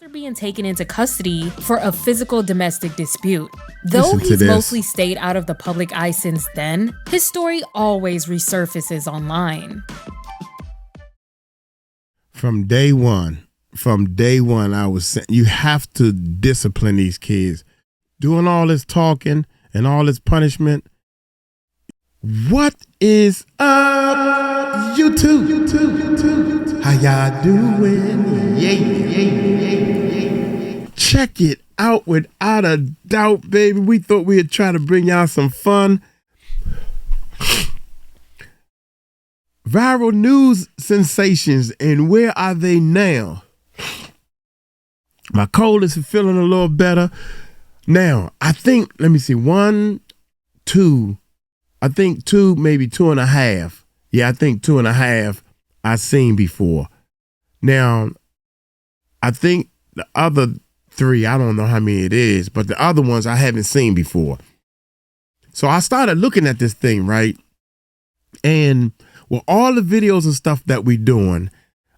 After being taken into custody for a physical domestic dispute. Though he's mostly stayed out of the public eye since then, his story always resurfaces online. From day one, I was saying, you have to discipline these kids. Doing all this talking and all this punishment. What is up, YouTube? How y'all doing? Yay. Check it out without a doubt, baby. We thought we'd try to bring y'all some fun. Viral news sensations, and where are they now? My cold is feeling a little better. Now, I think, let me see, two, maybe 2.5. Yeah, I think 2.5 I've seen before. Now, I think the other 3, I don't know how many it is, but the other ones I haven't seen before. So I started looking at this thing, right? And with all the videos and stuff that we doing,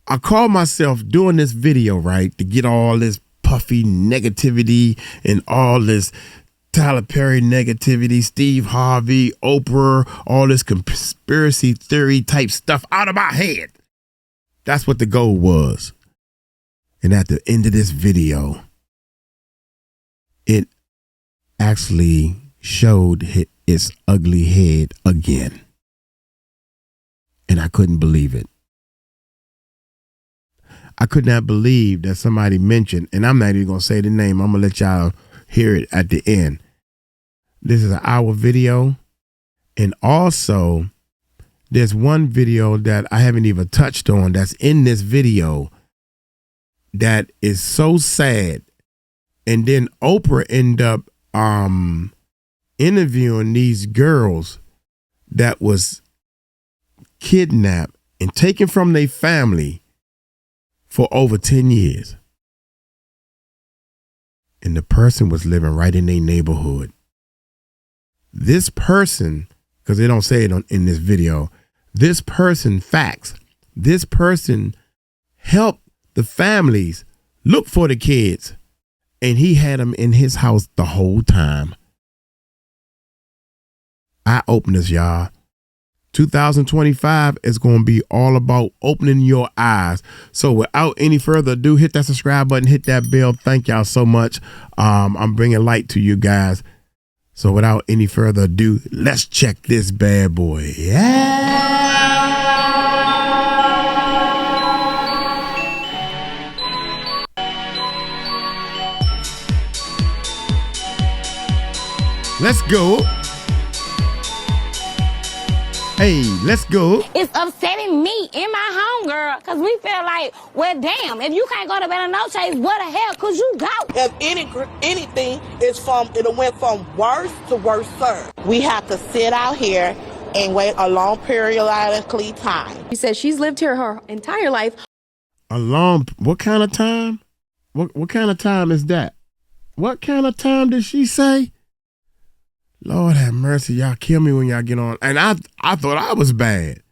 I call myself doing this video, right, to get all this puffy negativity and all this Tyler Perry negativity, Steve Harvey, Oprah, all this conspiracy theory type stuff out of my head. That's what the goal was. And at the end of this video, it actually showed its ugly head again. And I couldn't believe it. I could not believe that somebody mentioned, and I'm not even going to say the name. I'm going to let y'all hear it at the end. This is an hour video. And also, there's one video that I haven't even touched on that's in this video that is so sad. And then Oprah ended up interviewing these girls that was kidnapped and taken from their family for over 10 years. And the person was living right in their neighborhood. This person, because they don't say it in this video, this person helped the families look for the kids, and he had them in his house the whole time. Eye openers, y'all. 2025 is going to be all about opening your eyes. So without any further ado, hit that subscribe button, hit that bell. Thank y'all so much. I'm bringing light to you guys. So without any further ado, let's check this bad boy. Yeah. Let's go. Hey, let's go. It's upsetting me in my home, girl, because we feel like, well, damn, if you can't go to bed no chase, what the hell could you go? If anything, it went from worse to worse, sir. We have to sit out here and wait a long periodically time. She says she's lived here her entire life. What kind of time? What kind of time is that? What kind of time did she say? Lord have mercy, y'all kill me when y'all get on. And I thought I was bad.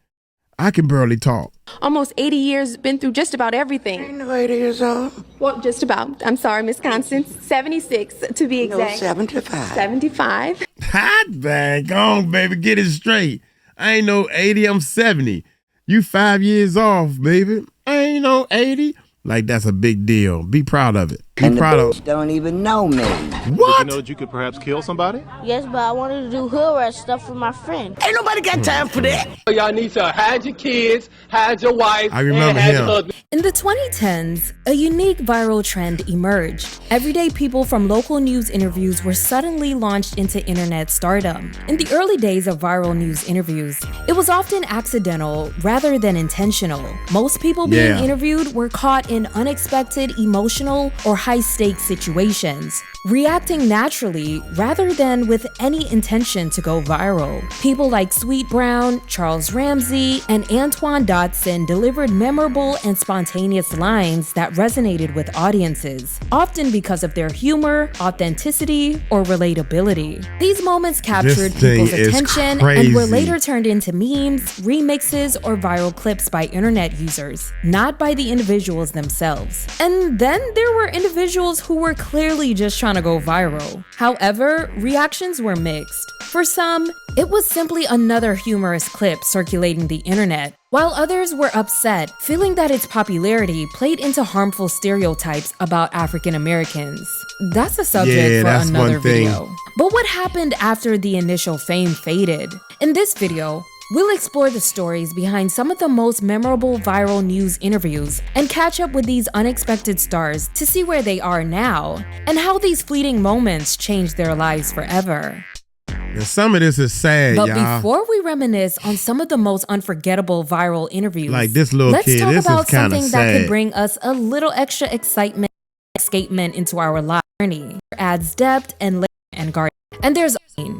I can barely talk. Almost 80 years, been through just about everything. Ain't no 80 years old. Well, just about. I'm sorry, Miss Constance. 76 to be exact. No, 75. 75. Hot bag. Go on, baby. Get it straight. I ain't no 80, I'm 70. You 5 years off, baby. I ain't no 80. Like, that's a big deal. Be proud of it. Be proud of it. Don't even know me. What? Did you know that you could perhaps kill somebody? Yes, but I wanted to do hood rat stuff for my friend. Ain't nobody got time for that. Y'all need to hide your kids, hide your wife, I remember and hide him. your husband. In the 2010s, a unique viral trend emerged. Everyday people from local news interviews were suddenly launched into internet stardom. In the early days of viral news interviews, it was often accidental rather than intentional. Most people being interviewed were caught in unexpected, emotional, or high-stakes situations. reacting naturally rather than with any intention to go viral. People like Sweet Brown, Charles Ramsey, and Antoine Dodson delivered memorable and spontaneous lines that resonated with audiences, often because of their humor, authenticity, or relatability. These moments captured people's attention and were later turned into memes, remixes, or viral clips by internet users, not by the individuals themselves. And then there were individuals who were clearly just trying to go viral. However, reactions were mixed. For some, it was simply another humorous clip circulating the internet, while others were upset, feeling that its popularity played into harmful stereotypes about African Americans. That's a subject for another video. But what happened after the initial fame faded? In this video, we'll explore the stories behind some of the most memorable viral news interviews and catch up with these unexpected stars to see where they are now and how these fleeting moments changed their lives forever. Now, some of this is sad, but y'all. Before we reminisce on some of the most unforgettable viral interviews, like this little let's kid, talk this about is kind of something sad. that could bring us a little extra excitement and escapement into our life journey. It adds depth and guard. And there's Here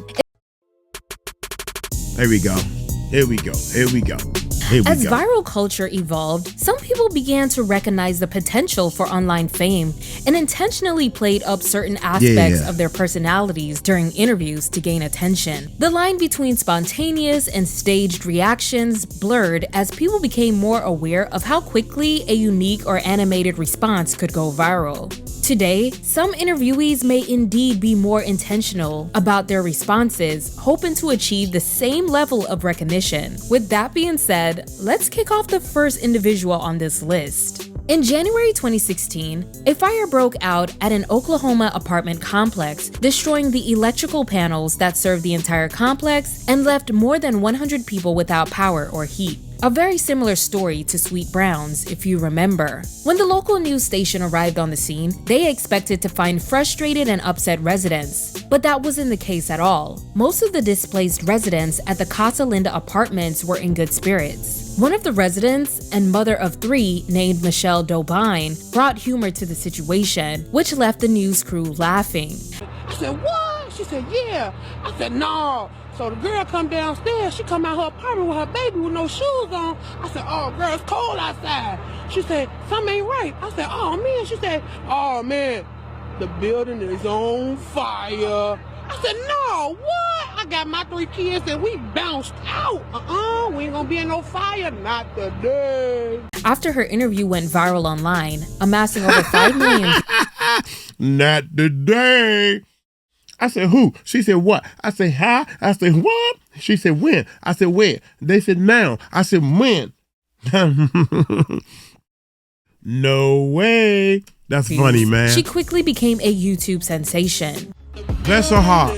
we go. Here we go. Here we go. Here we As go. viral culture evolved, some people began to recognize the potential for online fame and intentionally played up certain aspects of their personalities during interviews to gain attention. The line between spontaneous and staged reactions blurred as people became more aware of how quickly a unique or animated response could go viral. Today, some interviewees may indeed be more intentional about their responses, hoping to achieve the same level of recognition. With that being said, let's kick off the first individual on this list. In January 2016, a fire broke out at an Oklahoma apartment complex, destroying the electrical panels that served the entire complex and left more than 100 people without power or heat. A very similar story to Sweet Brown's, if you remember. When the local news station arrived on the scene, they expected to find frustrated and upset residents. But that wasn't the case at all. Most of the displaced residents at the Casa Linda apartments were in good spirits. One of the residents, and mother of 3, named Michelle Dobyne, brought humor to the situation, which left the news crew laughing. I said, what? She said, yeah. I said, no. So the girl come downstairs, she come out her apartment with her baby with no shoes on. I said, oh, girl, it's cold outside. She said, something ain't right. I said, oh, man. She said, oh, man, the building is on fire. I said, no, what? I got my 3 kids and we bounced out. We ain't gonna be in no fire, not today. After her interview went viral online, amassing over 5 million Not today. I said, who? She said, what? I said, how? I said, what? She said, when? I said, where? They said, now. I said, when? No way. That's funny, man. She quickly became a YouTube sensation. Bless her heart.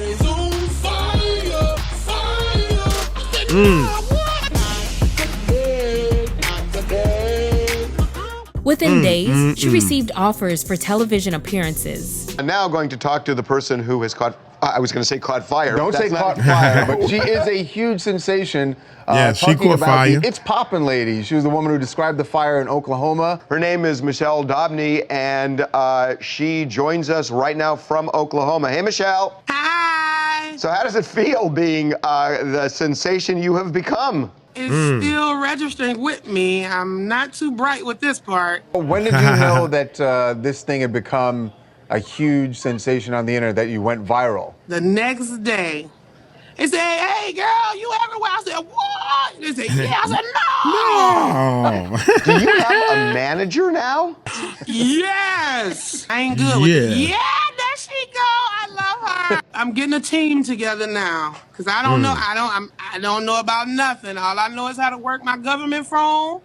Within days, she received offers for television appearances. I'm now going to talk to the person who has caught, I was going to say caught fire. Don't say caught fire, but she is a huge sensation. Yeah, she caught fire. It's Poppin' Lady. She was the woman who described the fire in Oklahoma. Her name is Michelle Dobyne, and she joins us right now from Oklahoma. Hey, Michelle. Hi. So how does it feel being the sensation you have become? It's still registering with me. I'm not too bright with this part. When did you know that this thing had become a huge sensation on the internet, that you went viral? The next day, they said, hey, girl, you everywhere. I said, what? They said, yeah. I said, no. No. Do you have a manager now? Yes. I ain't good with it. Yeah, there she go. I love her. I'm getting a team together now, because I don't know. I don't know about nothing. All I know is how to work my government phone.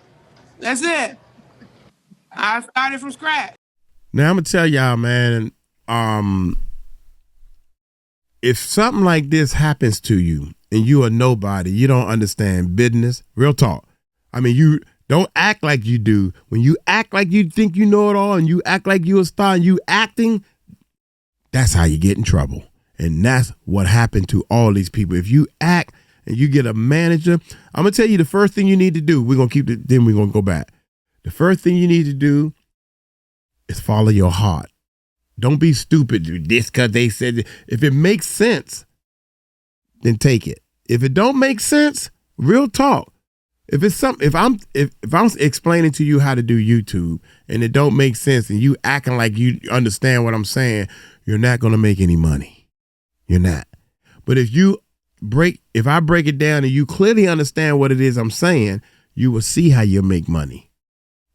That's it. I started from scratch. Now I'm gonna tell y'all, man, if something like this happens to you and you are nobody, you don't understand business, real talk. I mean, you don't act like you do. When you act like you think you know it all and you act like you're a star and you acting, that's how you get in trouble. And that's what happened to all these people. If you act and you get a manager, I'm gonna tell you the first thing you need to do. We're gonna keep it, then we're gonna go back. The first thing you need to do is follow your heart. Don't be stupid. This because they said if it makes sense, then take it. If it don't make sense, real talk. If it's something, if I'm explaining to you how to do YouTube and it don't make sense and you acting like you understand what I'm saying, you're not gonna make any money. You're not. But if I break it down and you clearly understand what it is I'm saying, you will see how you make money.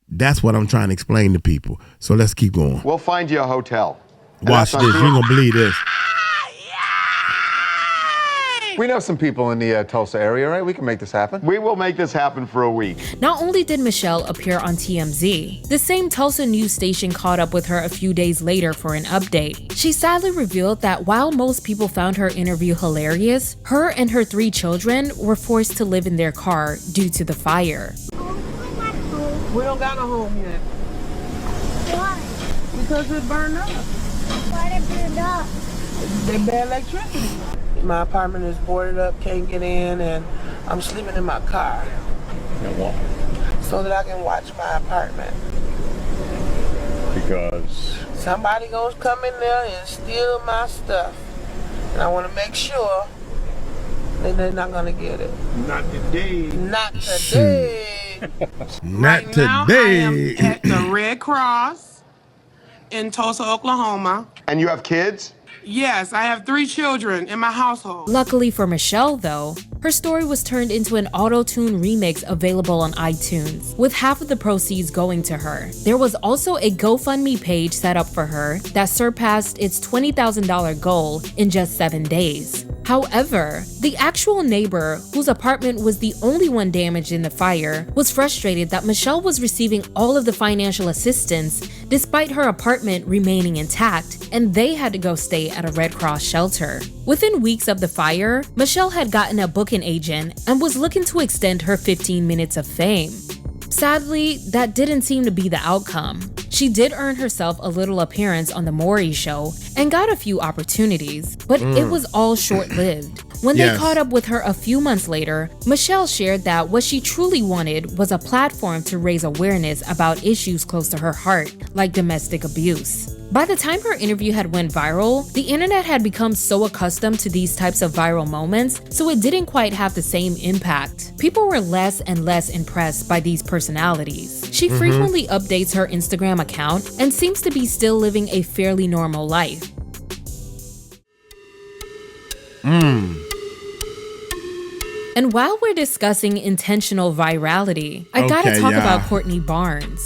That's what I'm trying to explain to people. So let's keep going. We'll find you a hotel. Watch this. You're gonna believe this. We know some people in the Tulsa area, right? We can make this happen. We will make this happen for a week. Not only did Michelle appear on TMZ, the same Tulsa news station caught up with her a few days later for an update. She sadly revealed that while most people found her interview hilarious, her and her 3 children were forced to live in their car due to the fire. We don't got a home yet. Why? Because it burned up. Why did it burn up? They bad electricity. My apartment is boarded up, can't get in, and I'm sleeping in my car. So that I can watch my apartment. Because? Somebody gonna come in there and steal my stuff. And I wanna make sure that they're not gonna get it. Not today. Not today. Not right today. Now, I am at the Red Cross in Tulsa, Oklahoma. And you have kids? Yes, I have 3 children in my household. Luckily for Michelle, though, her story was turned into an auto-tune remix available on iTunes, with half of the proceeds going to her. There was also a GoFundMe page set up for her that surpassed its $20,000 goal in just 7 days. However, the actual neighbor, whose apartment was the only one damaged in the fire, was frustrated that Michelle was receiving all of the financial assistance despite her apartment remaining intact, and they had to go stay at a Red Cross shelter. Within weeks of the fire, Michelle had gotten a booking agent and was looking to extend her 15 minutes of fame. Sadly, that didn't seem to be the outcome. She did earn herself a little appearance on The Maury Show and got a few opportunities, but it was all short-lived. When they caught up with her a few months later, Michelle shared that what she truly wanted was a platform to raise awareness about issues close to her heart, like domestic abuse. By the time her interview had went viral, the internet had become so accustomed to these types of viral moments, so it didn't quite have the same impact. People were less and less impressed by these personalities. She frequently updates her Instagram account and seems to be still living a fairly normal life. And while we're discussing intentional virality, I gotta talk about Courtney Barnes.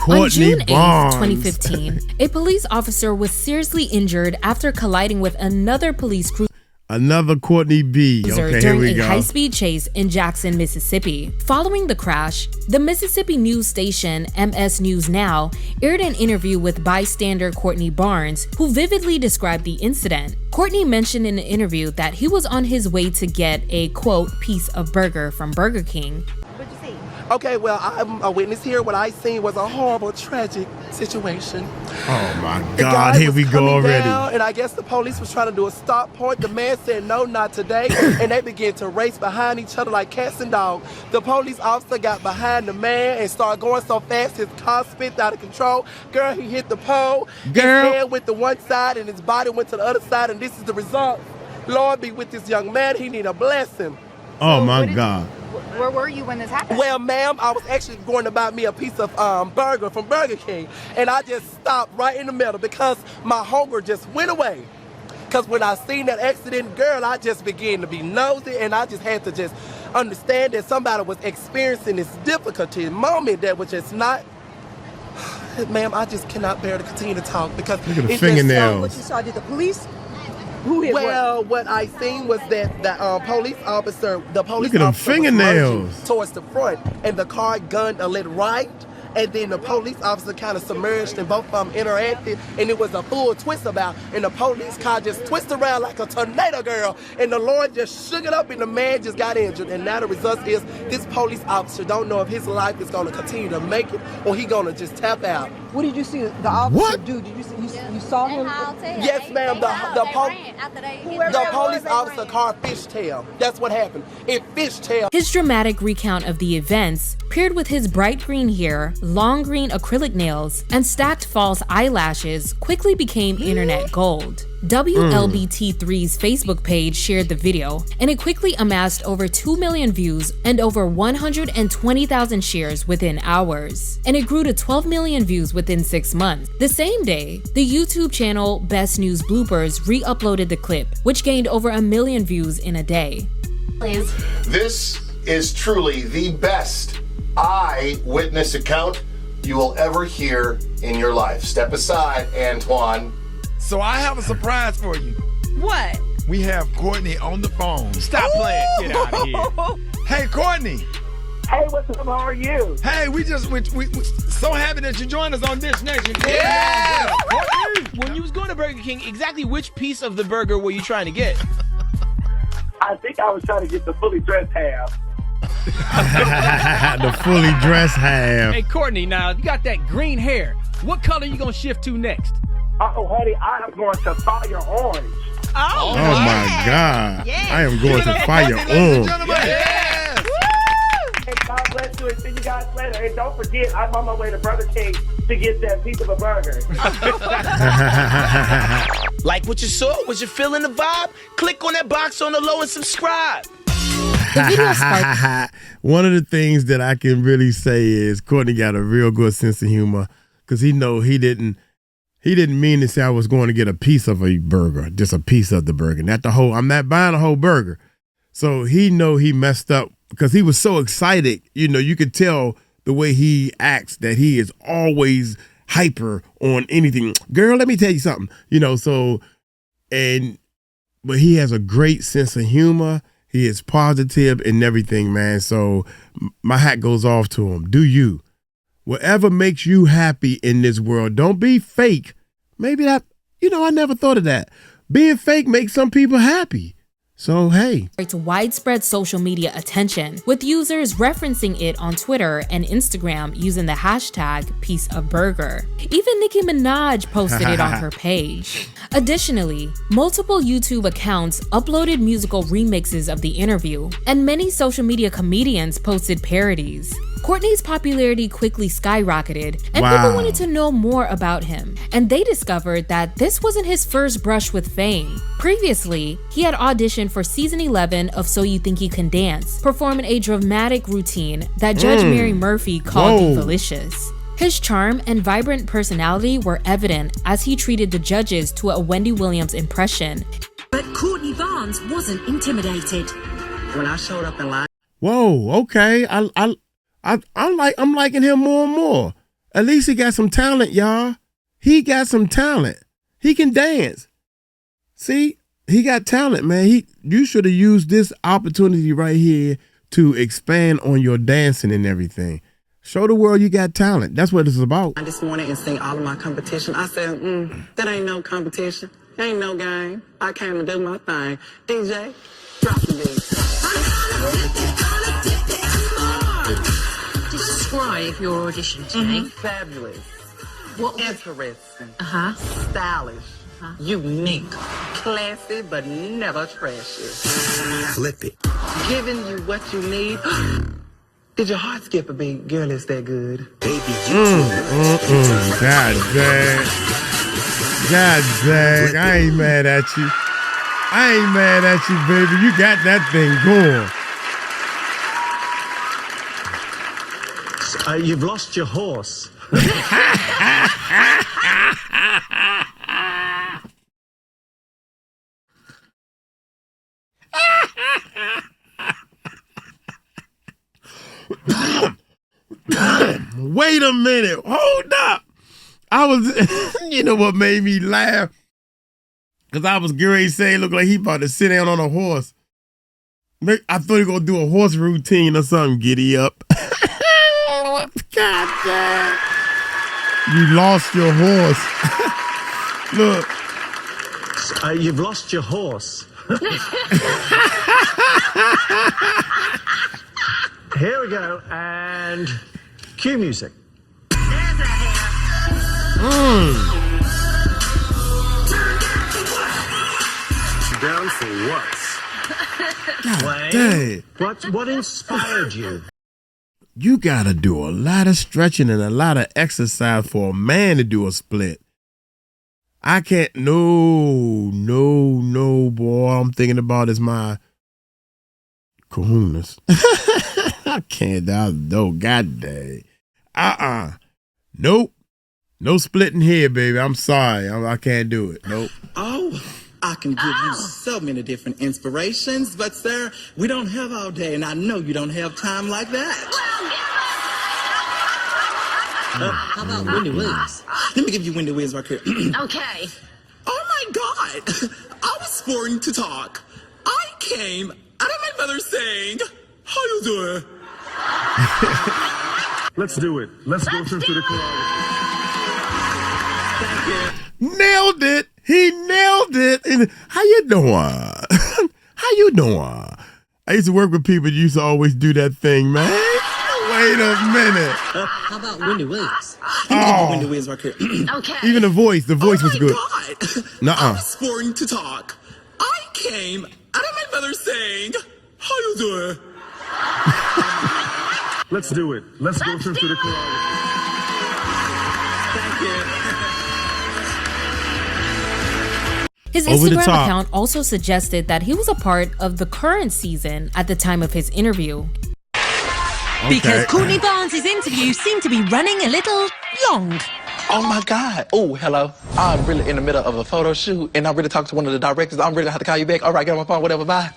On June 8, 2015, a police officer was seriously injured after colliding with another police cruiser. Another Courtney B. Okay, during here we a go. high-speed chase in Jackson, Mississippi. Following the crash, the Mississippi news station MS News Now aired an interview with bystander Courtney Barnes, who vividly described the incident. Courtney mentioned in the interview that he was on his way to get a, quote, piece of burger from Burger King. What'd you see? Okay, well, I'm a witness here. What I seen was a horrible, tragic situation. Oh my God, here we go already. Down, and I guess the police was trying to do a stop point. The man said, no, not today. And they began to race behind each other like cats and dogs. The police officer got behind the man and started going so fast his car spit out of control. Girl, he hit the pole. Girl. His head went to one side and his body went to the other side. And this is the result. Lord be with this young man. He need a blessing. Oh my God. Where were you when this happened? Well, ma'am, I was actually going to buy me a piece of burger from Burger King, and I just stopped right in the middle because my hunger just went away. Because when I seen that accident, girl, I just began to be nosy, and I just had to just understand that somebody was experiencing this difficulty moment that was just not. Ma'am, I just cannot bear to continue to talk because look at the it's fingernails. what you saw, did the police? Well, what I seen was that the police officer, Look at them fingernails towards the front, and the car gunned a little right, and then the police officer kind of submerged, and both of them interacted, and it was a full twist about, and the police car just twisted around like a tornado, girl, and the Lord just shook it up, and the man just got injured, and now the result is this police officer don't know if his life is going to continue to make it, or he going to just tap out. What did you see the officer do? Did you see, you saw him? Yes, ma'am. The police officer car fishtail. That's what happened. It fishtail. His dramatic recount of the events, paired with his bright green hair, long green acrylic nails, and stacked false eyelashes quickly became internet gold. WLBT3's Facebook page shared the video, and it quickly amassed over 2 million views and over 120,000 shares within hours. And it grew to 12 million views within 6 months. The same day, the YouTube channel Best News Bloopers re-uploaded the clip, which gained over 1 million views in a day. Please. This is truly the best eyewitness account you will ever hear in your life. Step aside, Antoine. So I have a surprise for you. What? We have Courtney on the phone. Stop playing. Get out of here. Hey, Courtney. Hey, what's up? How are you? Hey, we so happy that you joined us on Dish Nation. Yeah! When you was going to Burger King, exactly which piece of the burger were you trying to get? I think I was trying to get the fully dressed half. The fully dressed half. Hey, Courtney, now, you got that green hair. What color you going to shift to next? Oh, honey, I am going to fire orange. Oh my God. Yes. I am going to fire orange. Yes. Hey, God bless you and see you guys later. And don't forget, I'm on my way to Burger King to get that piece of a burger. Like what you saw? Was you feeling the vibe? Click on that box on the low and subscribe. One of the things that I can really say is Courtney got a real good sense of humor, because he didn't mean to say I was going to get a piece of a burger, just a piece of the burger, not the whole. I'm not buying a whole burger. So he messed up because he was so excited. You know, you could tell the way he acts that he is always hyper on anything. Girl, let me tell you something. You know, but he has a great sense of humor. He is positive and everything, man. So my hat goes off to him. Do you? Whatever makes you happy in this world, don't be fake. Maybe that, I never thought of that. Being fake makes some people happy. So, hey. It's widespread social media attention, with users referencing it on Twitter and Instagram using the hashtag #PieceOfBurger. Even Nicki Minaj posted it on her page. Additionally, multiple YouTube accounts uploaded musical remixes of the interview, and many social media comedians posted parodies. Courtney's popularity quickly skyrocketed, and people wanted to know more about him. And they discovered that this wasn't his first brush with fame. Previously, he had auditioned for season 11 of So You Think You Can Dance, performing a dramatic routine that Judge Mary Murphy called Divalicious. His charm and vibrant personality were evident as he treated the judges to a Wendy Williams impression. But Courtney Barnes wasn't intimidated. When I showed up in line. Whoa, okay. I'm liking him more and more. At least he got some talent, y'all. He got some talent. He can dance. See, he got talent, man. You should have used this opportunity right here to expand on your dancing and everything. Show the world you got talent. That's what it's about. I just wanted and sing all of my competition. I said, that ain't no competition. Ain't no game. I came to do my thing. DJ, drop the beat. Describe your audition to me. Fabulous. What? Interesting. Stylish. Unique. Classy, but never trashy. Flip it. Giving you what you need. Did your heart skip a beat? Girl, is that good? Baby, God dang. God dang. I ain't mad at you. I ain't mad at you, baby. You got that thing going. You've lost your horse. Wait a minute. Hold up. I was, you know what made me laugh? Because I was getting ready to say, look like he about to sit down on a horse. I thought he was going to do a horse routine or something. Giddy up. God damn. You lost your horse. Look. You've lost your horse. Here we go, and cue music. Down for what? God dang. What inspired you? you gotta do a lot of stretching and a lot of exercise for a man to do a split. I can't, no, boy. All I'm thinking about is my kahunas. I can't, no, god dang. Nope. No splitting here, baby. I'm sorry. I can't do it. Nope. Oh, I can give you so many different inspirations, but sir, we don't have all day, and I know you don't have time like that. How about Wendy Williams? Let me give you Wendy Williams right here. Okay. Oh my God! I was born to talk. I came out of my mother saying, "How you doing?" Let's do it. Let's go through the choreography. Thank you. Nailed it. He nailed it. And how you doing? How you doing? I used to work with people that used to always do that thing, man. Wait a minute. How about Wendy Williams? Let me give you Wendy Williams right here. Okay. Even the voice was good. God. Nuh-uh. I was born to talk. I came out of my mother saying, "How you doing?" Let's do it. Let's go through the choreography. Thank you. His Instagram account also suggested that he was a part of the current season at the time of his interview. Because Courtney Barnes' interview seemed to be running a little long. Oh my God. Oh, hello. I'm really in the middle of a photo shoot and I'm really talking to one of the directors. I'm really gonna have to call you back. All right, get on my phone, whatever, bye.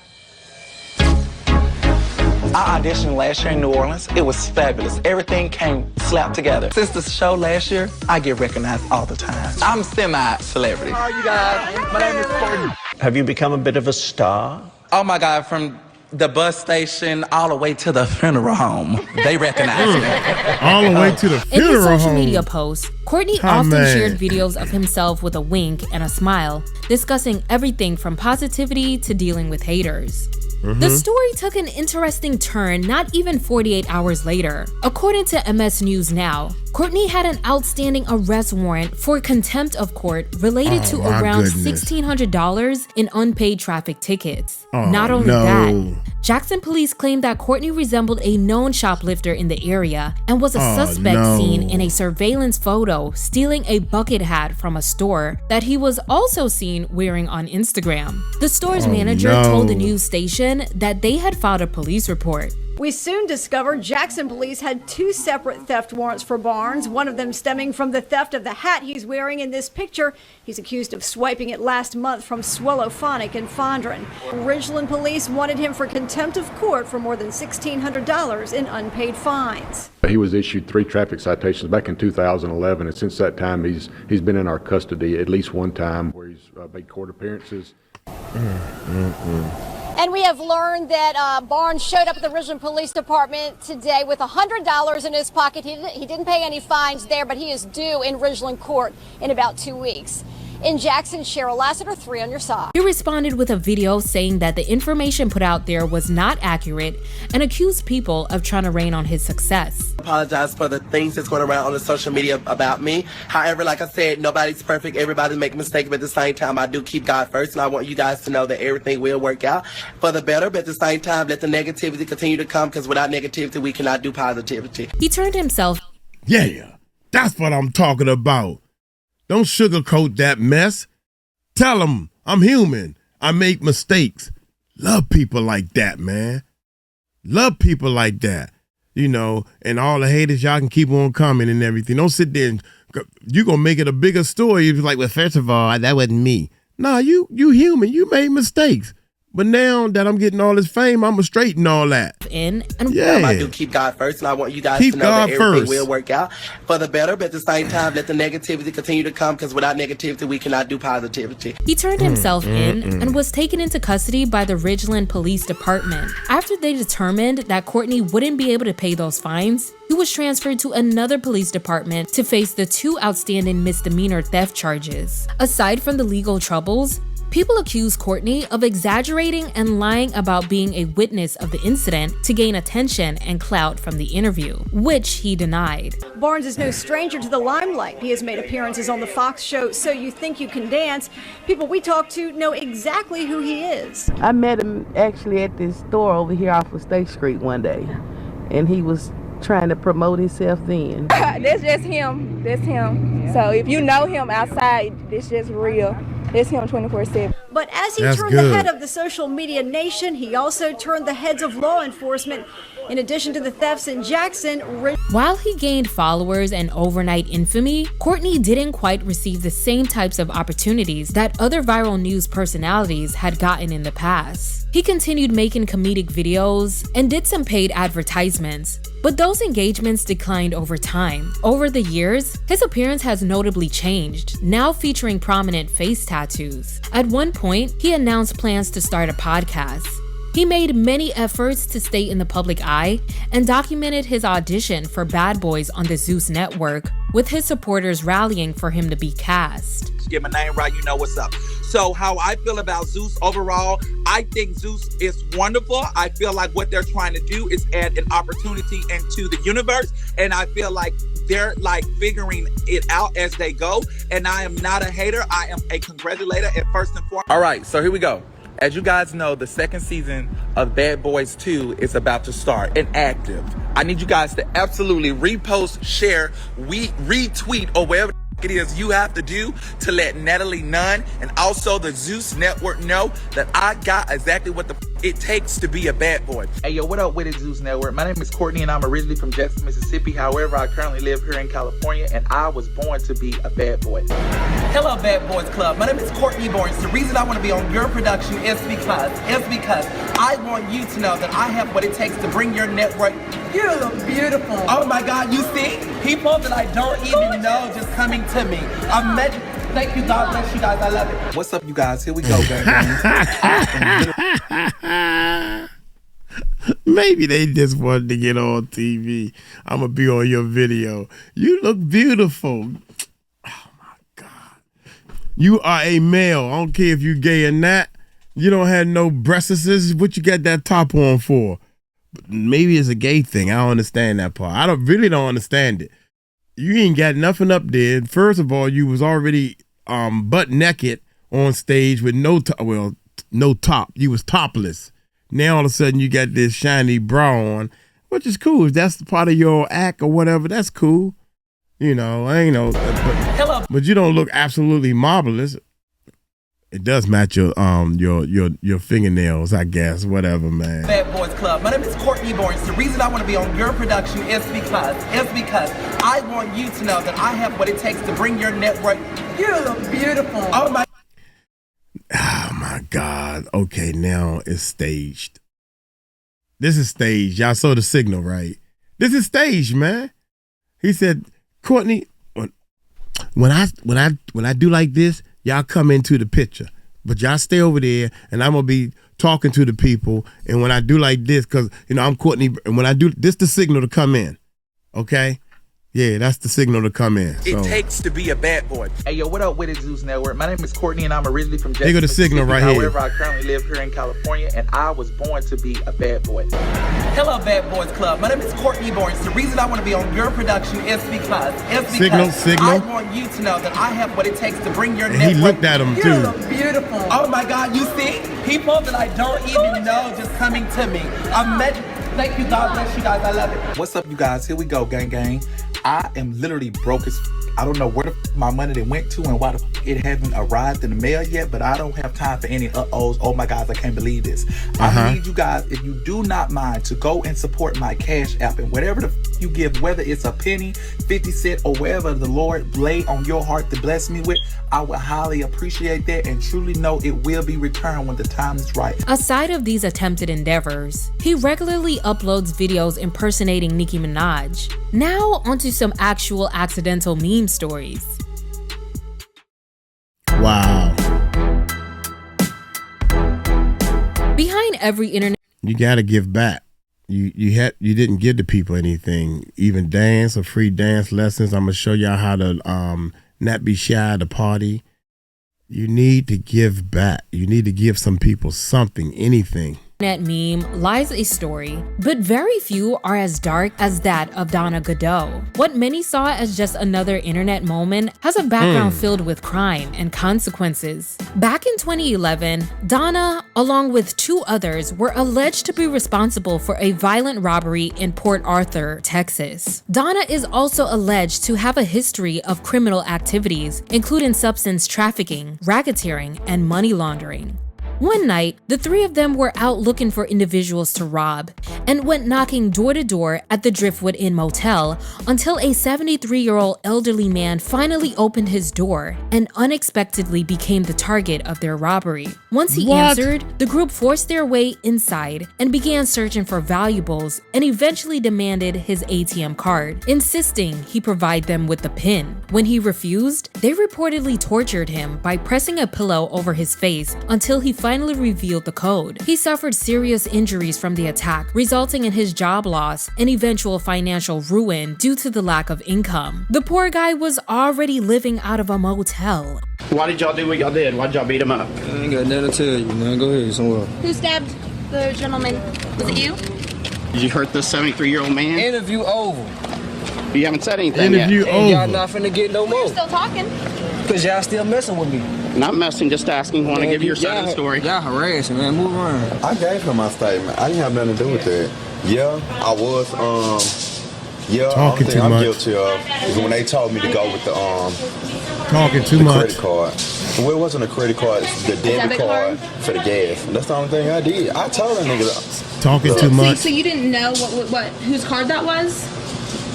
I auditioned last year in New Orleans. It was fabulous. Everything came slapped together. Since the show last year, I get recognized all the time. I'm semi-celebrity. How are you guys? My name is Courtney. Have you become a bit of a star? Oh my God, from the bus station all the way to the funeral home. They recognize me. All the way to the funeral home. In his social media posts, Courtney often shared videos of himself with a wink and a smile, discussing everything from positivity to dealing with haters. The story took an interesting turn not even 48 hours later. According to MS News Now, Courtney had an outstanding arrest warrant for contempt of court related to around $1,600 in unpaid traffic tickets. Not only that, Jackson police claimed that Courtney resembled a known shoplifter in the area and was a suspect seen in a surveillance photo stealing a bucket hat from a store that he was also seen wearing on Instagram. The store's manager told the news station that they had filed a police report. We soon discovered Jackson police had two separate theft warrants for Barnes, one of them stemming from the theft of the hat he's wearing in this picture. He's accused of swiping it last month from Swallow-Phonic in Fondren. Ridgeland police wanted him for contempt of court for more than $1,600 in unpaid fines. He was issued 3 traffic citations back in 2011, and since that time he's been in our custody at least one time where he's made court appearances. And we have learned that Barnes showed up at the Ridgeland Police Department today with $100 in his pocket. He didn't pay any fines there, but he is due in Ridgeland Court in about 2 weeks. In Jackson, Cheryl Lassiter, 3 on your side. He responded with a video saying that the information put out there was not accurate and accused people of trying to rain on his success. I apologize for the things that's going around on the social media about me. However, like I said, nobody's perfect. Everybody make mistakes, but at the same time, I do keep God first, and I want you guys to know that everything will work out for the better, but at the same time, let the negativity continue to come, because without negativity, we cannot do positivity. He turned himself. Yeah, that's what I'm talking about. Don't sugarcoat that mess. Tell them I'm human. I make mistakes. Love people like that, man. Love people like that. You know, and all the haters, y'all can keep on coming and everything. Don't sit there and you're going to make it a bigger story. You're like, well, first of all, that wasn't me. Nah, you human. You made mistakes. But now that I'm getting all this fame, I'm going to straighten all that. I do keep God first, and I want you guys to know that everything will work out for the better, but at the same time, let the negativity continue to come, because without negativity, we cannot do positivity. He turned himself in and was taken into custody by the Ridgeland Police Department. After they determined that Courtney wouldn't be able to pay those fines, he was transferred to another police department to face the 2 outstanding misdemeanor theft charges. Aside from the legal troubles, people accuse Courtney of exaggerating and lying about being a witness of the incident to gain attention and clout from the interview, which he denied. Barnes is no stranger to the limelight. He has made appearances on the Fox show So You Think You Can Dance. People we talk to know exactly who he is. I met him actually at this store over here off of State Street one day, and he was trying to promote himself then? That's just him. That's him. Yeah. So if you know him outside, it's just real. That's him 24/7. But as he turned the head of the social media nation, he also turned the heads of law enforcement. In addition to the thefts in Jackson, while he gained followers and overnight infamy, Courtney didn't quite receive the same types of opportunities that other viral news personalities had gotten in the past. He continued making comedic videos and did some paid advertisements, but those engagements declined over time. Over the years, his appearance has notably changed, now featuring prominent face tattoos. At one point, he announced plans to start a podcast. He made many efforts to stay in the public eye and documented his audition for Bad Boys on the Zeus network, with his supporters rallying for him to be cast. Get my name right, you know what's up. So how I feel about Zeus overall, I think Zeus is wonderful. I feel like what they're trying to do is add an opportunity into the universe, and I feel like they're like figuring it out as they go. And I am not a hater, I am a congratulator at first and foremost. All right, so here we go. As you guys know, the second season of Bad Boys 2 is about to start and active. I need you guys to absolutely repost, share, retweet, or whatever it is you have to do to let Natalie Nunn and also the Zeus Network know that I got exactly what it takes to be a bad boy. Hey, yo, what up with it, Zeus Network? My name is Courtney and I'm originally from Jackson, Mississippi. However, I currently live here in California and I was born to be a bad boy. Hello, Bad Boys Club. My name is Courtney Barnes. The reason I want to be on your production is because I want you to know that I have what it takes to bring your network. You look beautiful. Oh my God, you see? People that I don't even know just coming to me. Thank you, God bless you guys, I love it. What's up, you guys? Here we go, Maybe they just wanted to get on TV. I'm going to be on your video. You look beautiful. Oh, my God. You are a male. I don't care if you're gay or not. You don't have no breasts. What you got that top on for? Maybe it's a gay thing. I don't understand that part. I really don't understand it. You ain't got nothing up there. First of all, you was already butt naked on stage with no top. You was topless. Now all of a sudden you got this shiny bra on, which is cool. If that's part of your act or whatever, that's cool. You know, I ain't know. But you don't look absolutely marvelous. It does match your fingernails, I guess. Whatever, man. Bad Boys Club. My name is Courtney Barnes. The reason I want to be on your production is because I want you to know that I have what it takes to bring your network. You look beautiful. Oh my God. Okay, now it's staged. This is staged. Y'all saw the signal, right? This is staged, man. He said, Courtney, when I do like this, y'all come into the picture, but y'all stay over there, and I'm gonna be talking to the people. And when I do like this, cause I'm Courtney, and when I do this, the signal to come in. Okay, yeah, that's the signal to come in. It takes to be a bad boy. Hey, yo, what up with it, Zeus Network? My name is Courtney, and I'm originally from Jackson. They go the signal right here. However, I currently live here in California, and I was born to be a bad boy. Hello, Bad Boys Club. My name is Courtney Barnes. The reason I want to be on your production is because signal. I want you to know that I have what it takes to bring your and network. He looked at him, too. You look beautiful. Oh, my God, you see? People that I don't even know just coming to me. Thank you, God bless you guys, I love it. What's up, you guys? Here we go, gang. I am literally broke as I don't know where my money that went to and why it hasn't arrived in the mail yet, but I don't have time for any uh-ohs. Oh my God, I can't believe this. I need you guys, if you do not mind, to go and support my Cash App, and whatever you give, whether it's a penny, 50 cents, or wherever the Lord lay on your heart to bless me with, I would highly appreciate that and truly know it will be returned when the time is right. Aside of these attempted endeavors, he regularly uploads videos impersonating Nicki Minaj. Now onto some actual accidental meme stories. Wow. Behind every internet, you gotta give back. You didn't give the people anything, even dance or free dance lessons. I'm gonna show y'all how to not be shy at a party. You need to give back. You need to give some people something, anything. That meme lies a story, but very few are as dark as that of Donna Goudeau. What many saw as just another internet moment has a background filled with crime and consequences. Back in 2011, Donna, along with 2 others, were alleged to be responsible for a violent robbery in Port Arthur, Texas. Donna is also alleged to have a history of criminal activities, including substance trafficking, racketeering, and money laundering. One night, the 3 of them were out looking for individuals to rob and went knocking door to door at the Driftwood Inn Motel until a 73-year-old elderly man finally opened his door and unexpectedly became the target of their robbery. Once he answered, the group forced their way inside and began searching for valuables and eventually demanded his ATM card, insisting he provide them with the PIN. When he refused, they reportedly tortured him by pressing a pillow over his face until he finally revealed the code. He suffered serious injuries from the attack, resulting in his job loss and eventual financial ruin due to the lack of income. The poor guy was already living out of a motel. Why did y'all do what y'all did? Why did y'all beat him up? I ain't got nothing to tell you, man. Go ahead somewhere. Who stabbed the gentleman? Was it you? Did you hurt this 73-year-old man? Interview over. You haven't said anything Interview yet. over. Y'all not finna get no more. We're still talking. Cause y'all still messing with me. Not messing, just asking. Want to give you your side of the story? Y'all harassing, man. Move around. I gave him my statement. I didn't have nothing to do with that. Yeah, I was, Talking too I'm much. guilty of is when they told me to go with the Talking too the much. credit card. Well, it wasn't a credit card, it's the debit card for the gas. That's the only thing I did. I told that nigga Talking too much. So you didn't know what whose card that was?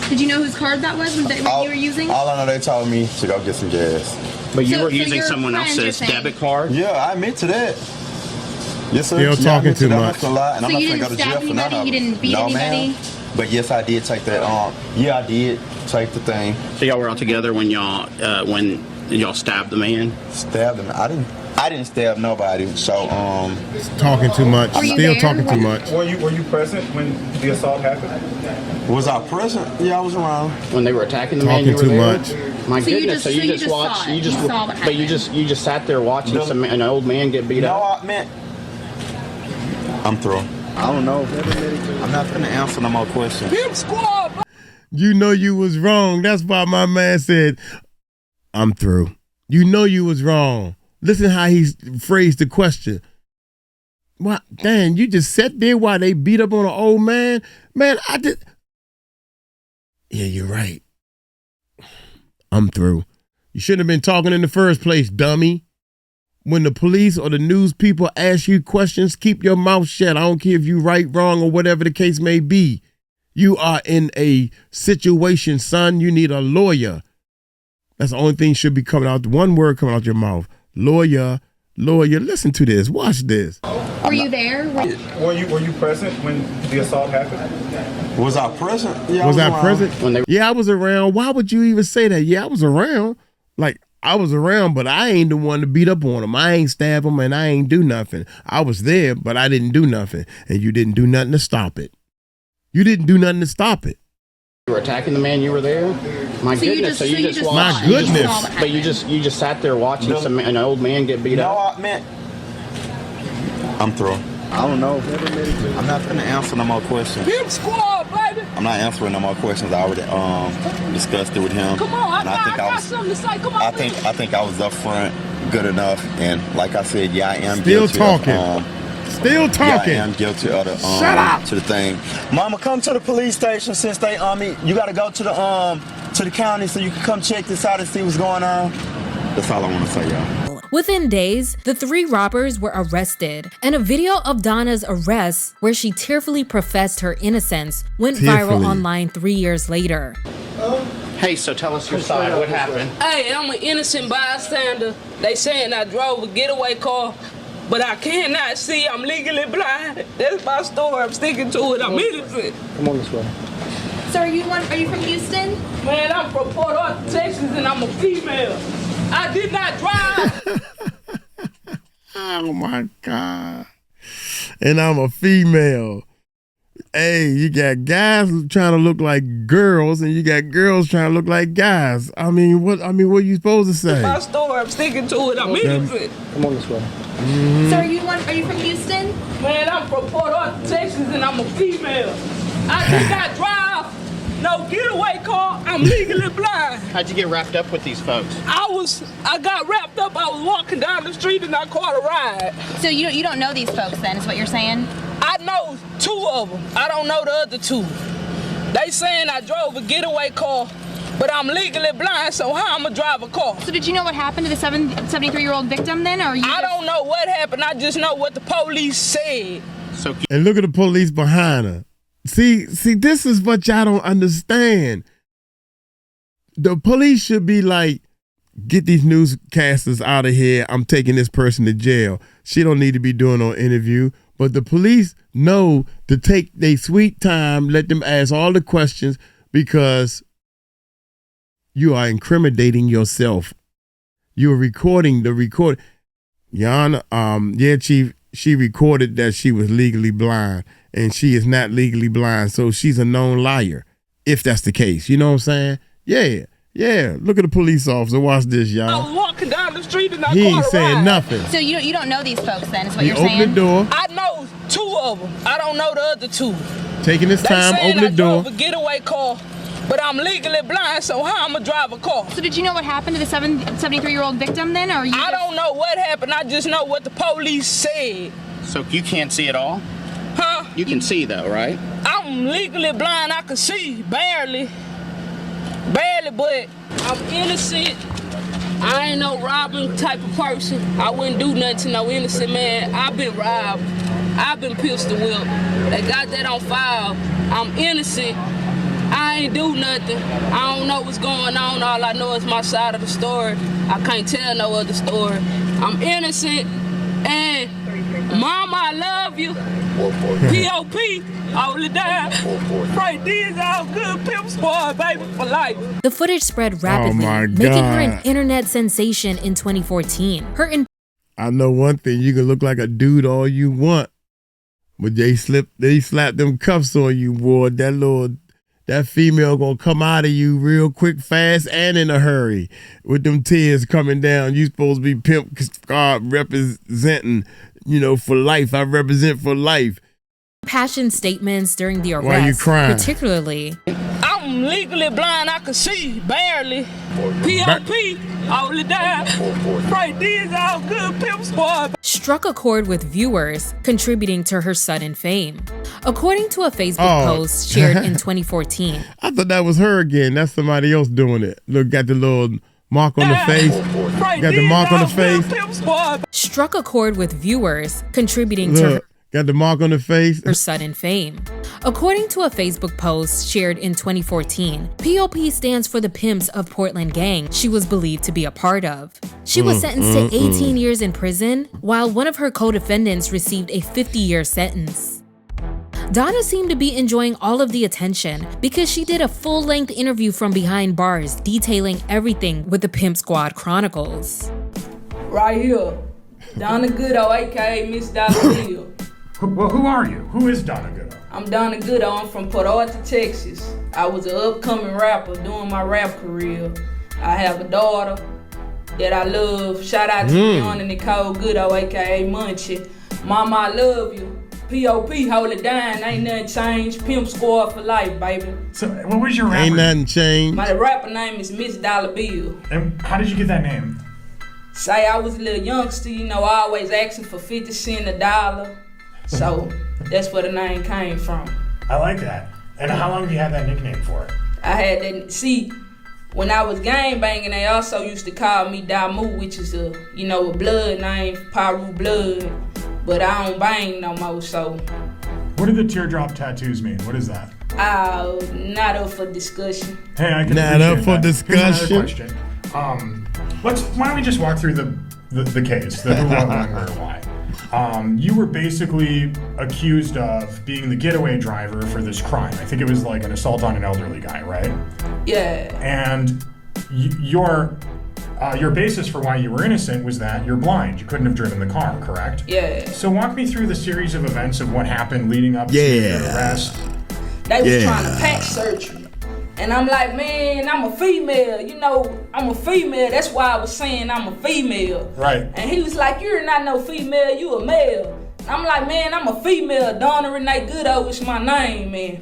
Did you know whose card that was when you were using? All I know, they told me to go get some gas. But you were using someone else's debit card? Yeah, I admit to that. Yes, sir. Still talking too much. And I'm So not you gonna go didn't to jail stab for none anybody? of You it. didn't beat No, anybody? ma'am. But yes, I did take that. Yeah, I did take the thing. So y'all were all together when y'all stabbed the man? Stabbed him. I didn't stab nobody. So Talking too much. Still talking too much. Were you present when the assault happened? Was I present? Yeah, I was around. When they were attacking the man, Talking you were too there? much. My So you goodness! just- So you just saw watched? it. You just You saw what but you just sat there watching an old man get beat No, up. I meant. I'm through. I don't know. I'm not gonna answer no more questions. Pimp squad. You know you was wrong. That's why my man said, I'm through. You know you was wrong. Listen how he phrased the question. What? Damn, you just sat there while they beat up on an old man? Man, I did. Yeah, you're right. I'm through. You shouldn't have been talking in the first place, dummy. When the police or the news people ask you questions, keep your mouth shut. I don't care if you right, wrong, or whatever the case may be. You are in a situation, son. You need a lawyer. That's the only thing should be coming out. One word coming out your mouth. Lawyer, lawyer. Listen to this. Watch this. Were you there? Were you present when the assault happened? Was I present? Yeah, Was I around. present? Yeah, I was around. Why would you even say that? Yeah, I was around. Like, I was around, but I ain't the one to beat up on him. I ain't stab him and I ain't do nothing. I was there, but I didn't do nothing. And you didn't do nothing to stop it. You didn't do nothing to stop it. You were attacking the man. You were there. My goodness! So you just watched. My goodness! But you just sat there watching an old man get beat up. No, I meant. I'm through. I don't know. I'm not gonna answer no more questions. Pimp squad, baby. I'm not answering no more questions. I already discussed it with him. Come on, I got was, something to say. Come on. I think I was up front good enough, and like I said, yeah, I am Still guilty talking. Still talking. Yeah, I am guilty of the Shut up. to the thing. Mama, come to the police station since they you got to go to the county so you can come check this out and see what's going on. That's all I want to say, y'all. Within days, the 3 robbers were arrested, and a video of Donna's arrest, where she tearfully professed her innocence, went viral online 3 years later. Hey, so tell us your side. What happened? Hey, I'm an innocent bystander. They saying I drove a getaway car, but I cannot see. I'm legally blind. That's my story. I'm sticking to it. I'm innocent. Come on this way. So are you from Houston? Man, I'm from Port Arthur, Texas, and I'm a female. I did not drive. Oh my God. And I'm a female. Hey, you got guys trying to look like girls and you got girls trying to look like guys. What are you supposed to say? My story, I'm sticking to it. I'm innocent. Come on this way. So are you from Houston? Man, I'm from Port Arthur, Texas, and I'm a female. I did not drive no getaway car. I'm legally blind. How'd you get wrapped up with these folks? I got wrapped up. I was walking down the street and I caught a ride. So you don't know these folks then, is what you're saying? I know 2 of them. I don't know the other 2. They saying I drove a getaway car, but I'm legally blind, so how I'm gonna drive a car? So did you know what happened to the 73-year-old victim then, or I don't know what happened. I just know what the police said. And look at the police behind her. See, this is what y'all don't understand. The police should be like, get these newscasters out of here. I'm taking this person to jail. She don't need to be doing no interview. But the police know to take their sweet time, let them ask all the questions, because you are incriminating yourself. You are recording the record. Your Honor, Chief, she recorded that she was legally blind, and she is not legally blind, so she's a known liar, if that's the case. You know what I'm saying? Yeah. Look at the police officer. Watch this, y'all. I was walking down the street and I He caught ain't a saying ride. nothing. So you don't know these folks then, is what He you're saying? opened the door. I know 2 of them. I don't know the other 2. Taking his time, they saying open the door. I drove a getaway car, but I'm legally blind, so how I'm gonna drive a car? So did you know what happened to the 73-year-old victim then, or I don't know what happened. I just know what the police said. So you can't see at all? Huh? You can see though, right? I'm legally blind. I can see barely, but I'm innocent. I ain't no robbing type of person. I wouldn't do nothing to no innocent man. I've been robbed. I've been pistol whipped. They got that on file. I'm innocent. I ain't do nothing. I don't know what's going on. All I know is my side of the story. I can't tell no other story. I'm innocent. And Mama, I love you. P.O.P. Only die. Right, these all good pimp squad, baby, for life. The footage spread rapidly, my making her an God. internet sensation in 2014. I know one thing, you can look like a dude all you want, but they slap them cuffs on you, boy. That female gonna come out of you real quick, fast, and in a hurry. With them tears coming down, you supposed to be pimp squad representing, for life. I represent for life. Passion statements during the arrest, Why you crying? particularly. I'm legally blind. I can see barely. P.O.P. Only die. Right, these all good pimp squad. Struck a chord with viewers, contributing to her sudden fame. According to a Facebook post shared in 2014. I thought that was her again. That's somebody else doing it. Look, got the little mark on the face. Got the mark on the face. Struck a chord with viewers, contributing to her. Got the mark on the face. Her sudden fame. According to a Facebook post shared in 2014, P.O.P. stands for the Pimps of Portland gang she was believed to be a part of. She was sentenced to 18 years in prison, while one of her co-defendants received a 50-year sentence. Donna seemed to be enjoying all of the attention because she did a full-length interview from behind bars detailing everything with the Pimp Squad Chronicles. Right here, Donna Goudeau, aka Miss Dobyne. Well, who are you? Who is Donna Goudeau? I'm Donna Goudeau. I'm from Port Arthur, Texas. I was an upcoming rapper doing my rap career. I have a daughter that I love. Shout out to Donna Nicole Goudeau, aka Munchie. Mama, I love you. P.O.P. hold it down. Ain't nothing changed. Pimp squad for life, baby. So, what was your rapper? Ain't nothing changed. My rapper name is Miss Dollar Bill. And how did you get that name? Say I was a little youngster, always asking for 50 cents a dollar. So that's where the name came from. I like that. And how long have you had that nickname for? I had that. See, when I was gang banging, they also used to call me Damu, which is a blood name, Paru blood. But I don't bang no more, so. What do the teardrop tattoos mean? What is that? Not up for discussion. Hey, I can Not up for that. discussion. Here's another question. Why don't we just walk through the case, the who, what, when, where, why. You were basically accused of being the getaway driver for this crime. I think it was like an assault on an elderly guy, right? Yeah. And your basis for why you were innocent was that you're blind. You couldn't have driven the car, correct? Yeah. So walk me through the series of events of what happened leading up to your arrest. They was trying to pack search me. And I'm like, man, I'm a female. You know, I'm a female. That's why I was saying I'm a female. Right. And he was like, you're not no female, you a male. And I'm like, man, I'm a female. Donna Goudeau is my name, man.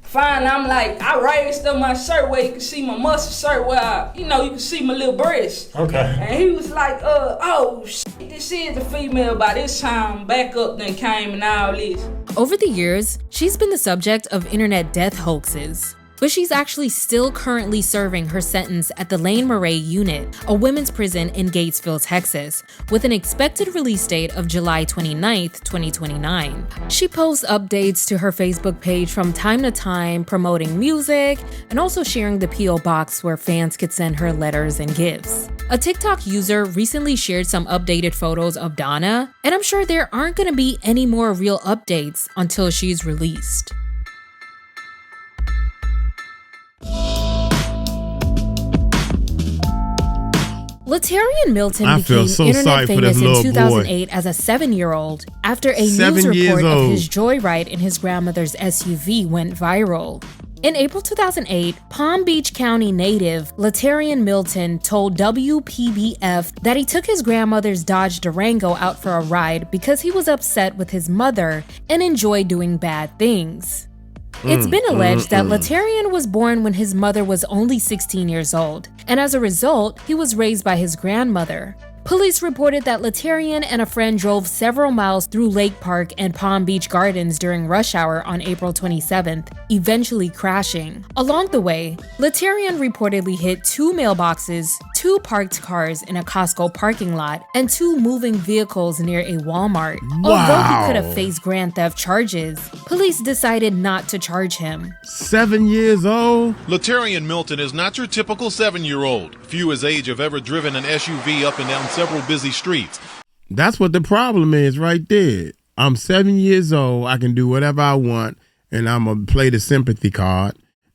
Finally, I'm like, I raised up my shirt where you can see my muscle shirt where, you can see my little breast. Okay. And he was like, oh, shit, this is a female. By this time, backup then came and all this. Over the years, she's been the subject of internet death hoaxes. But she's actually still currently serving her sentence at the Lane Murray Unit, a women's prison in Gatesville, Texas, with an expected release date of July 29th, 2029. She posts updates to her Facebook page from time to time, promoting music, and also sharing the P.O. box where fans could send her letters and gifts. A TikTok user recently shared some updated photos of Donna, and I'm sure there aren't going to be any more real updates until she's released. Latarian Milton became internet famous in 2008 as a 7-year-old after a news report of his joyride in his grandmother's SUV went viral. In April 2008, Palm Beach County native Latarian Milton told WPBF that he took his grandmother's Dodge Durango out for a ride because he was upset with his mother and enjoyed doing bad things. It's been alleged that Latarian was born when his mother was only 16 years old, and as a result, he was raised by his grandmother. Police reported that Latarian and a friend drove several miles through Lake Park and Palm Beach Gardens during rush hour on April 27th, eventually crashing. Along the way, Latarian reportedly hit 2 mailboxes, 2 parked cars in a Costco parking lot, and 2 moving vehicles near a Walmart. Wow. Although he could have faced grand theft charges, police decided not to charge him. 7 years old? Latarian Milton is not your typical 7-year-old. Few his age have ever driven an SUV up and down several busy streets. That's what the problem is right there. I'm 7 years old. I can do whatever I want, and I'm going to play the sympathy card,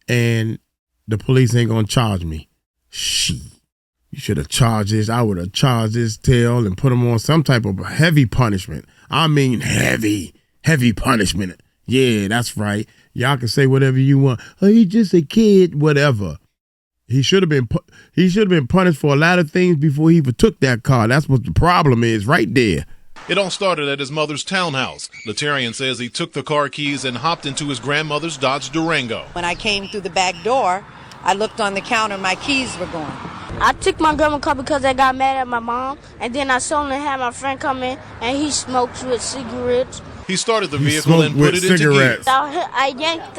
and the police ain't going to charge me. Shit. You should have charged this. I would have charged this tail and put him on some type of heavy punishment. I mean heavy punishment. Yeah, that's right. Y'all can say whatever you want. Oh, he's just a kid, whatever. He should have been punished for a lot of things before he even took that car. That's what the problem is right there. It all started at his mother's townhouse. Latarian says he took the car keys and hopped into his grandmother's Dodge Durango. When I came through the back door, I looked on the counter, my keys were gone. I took my grandma's car because I got mad at my mom, and then I suddenly had my friend come in, and he smokes with cigarettes. He started the vehicle and put it into gear. I yanked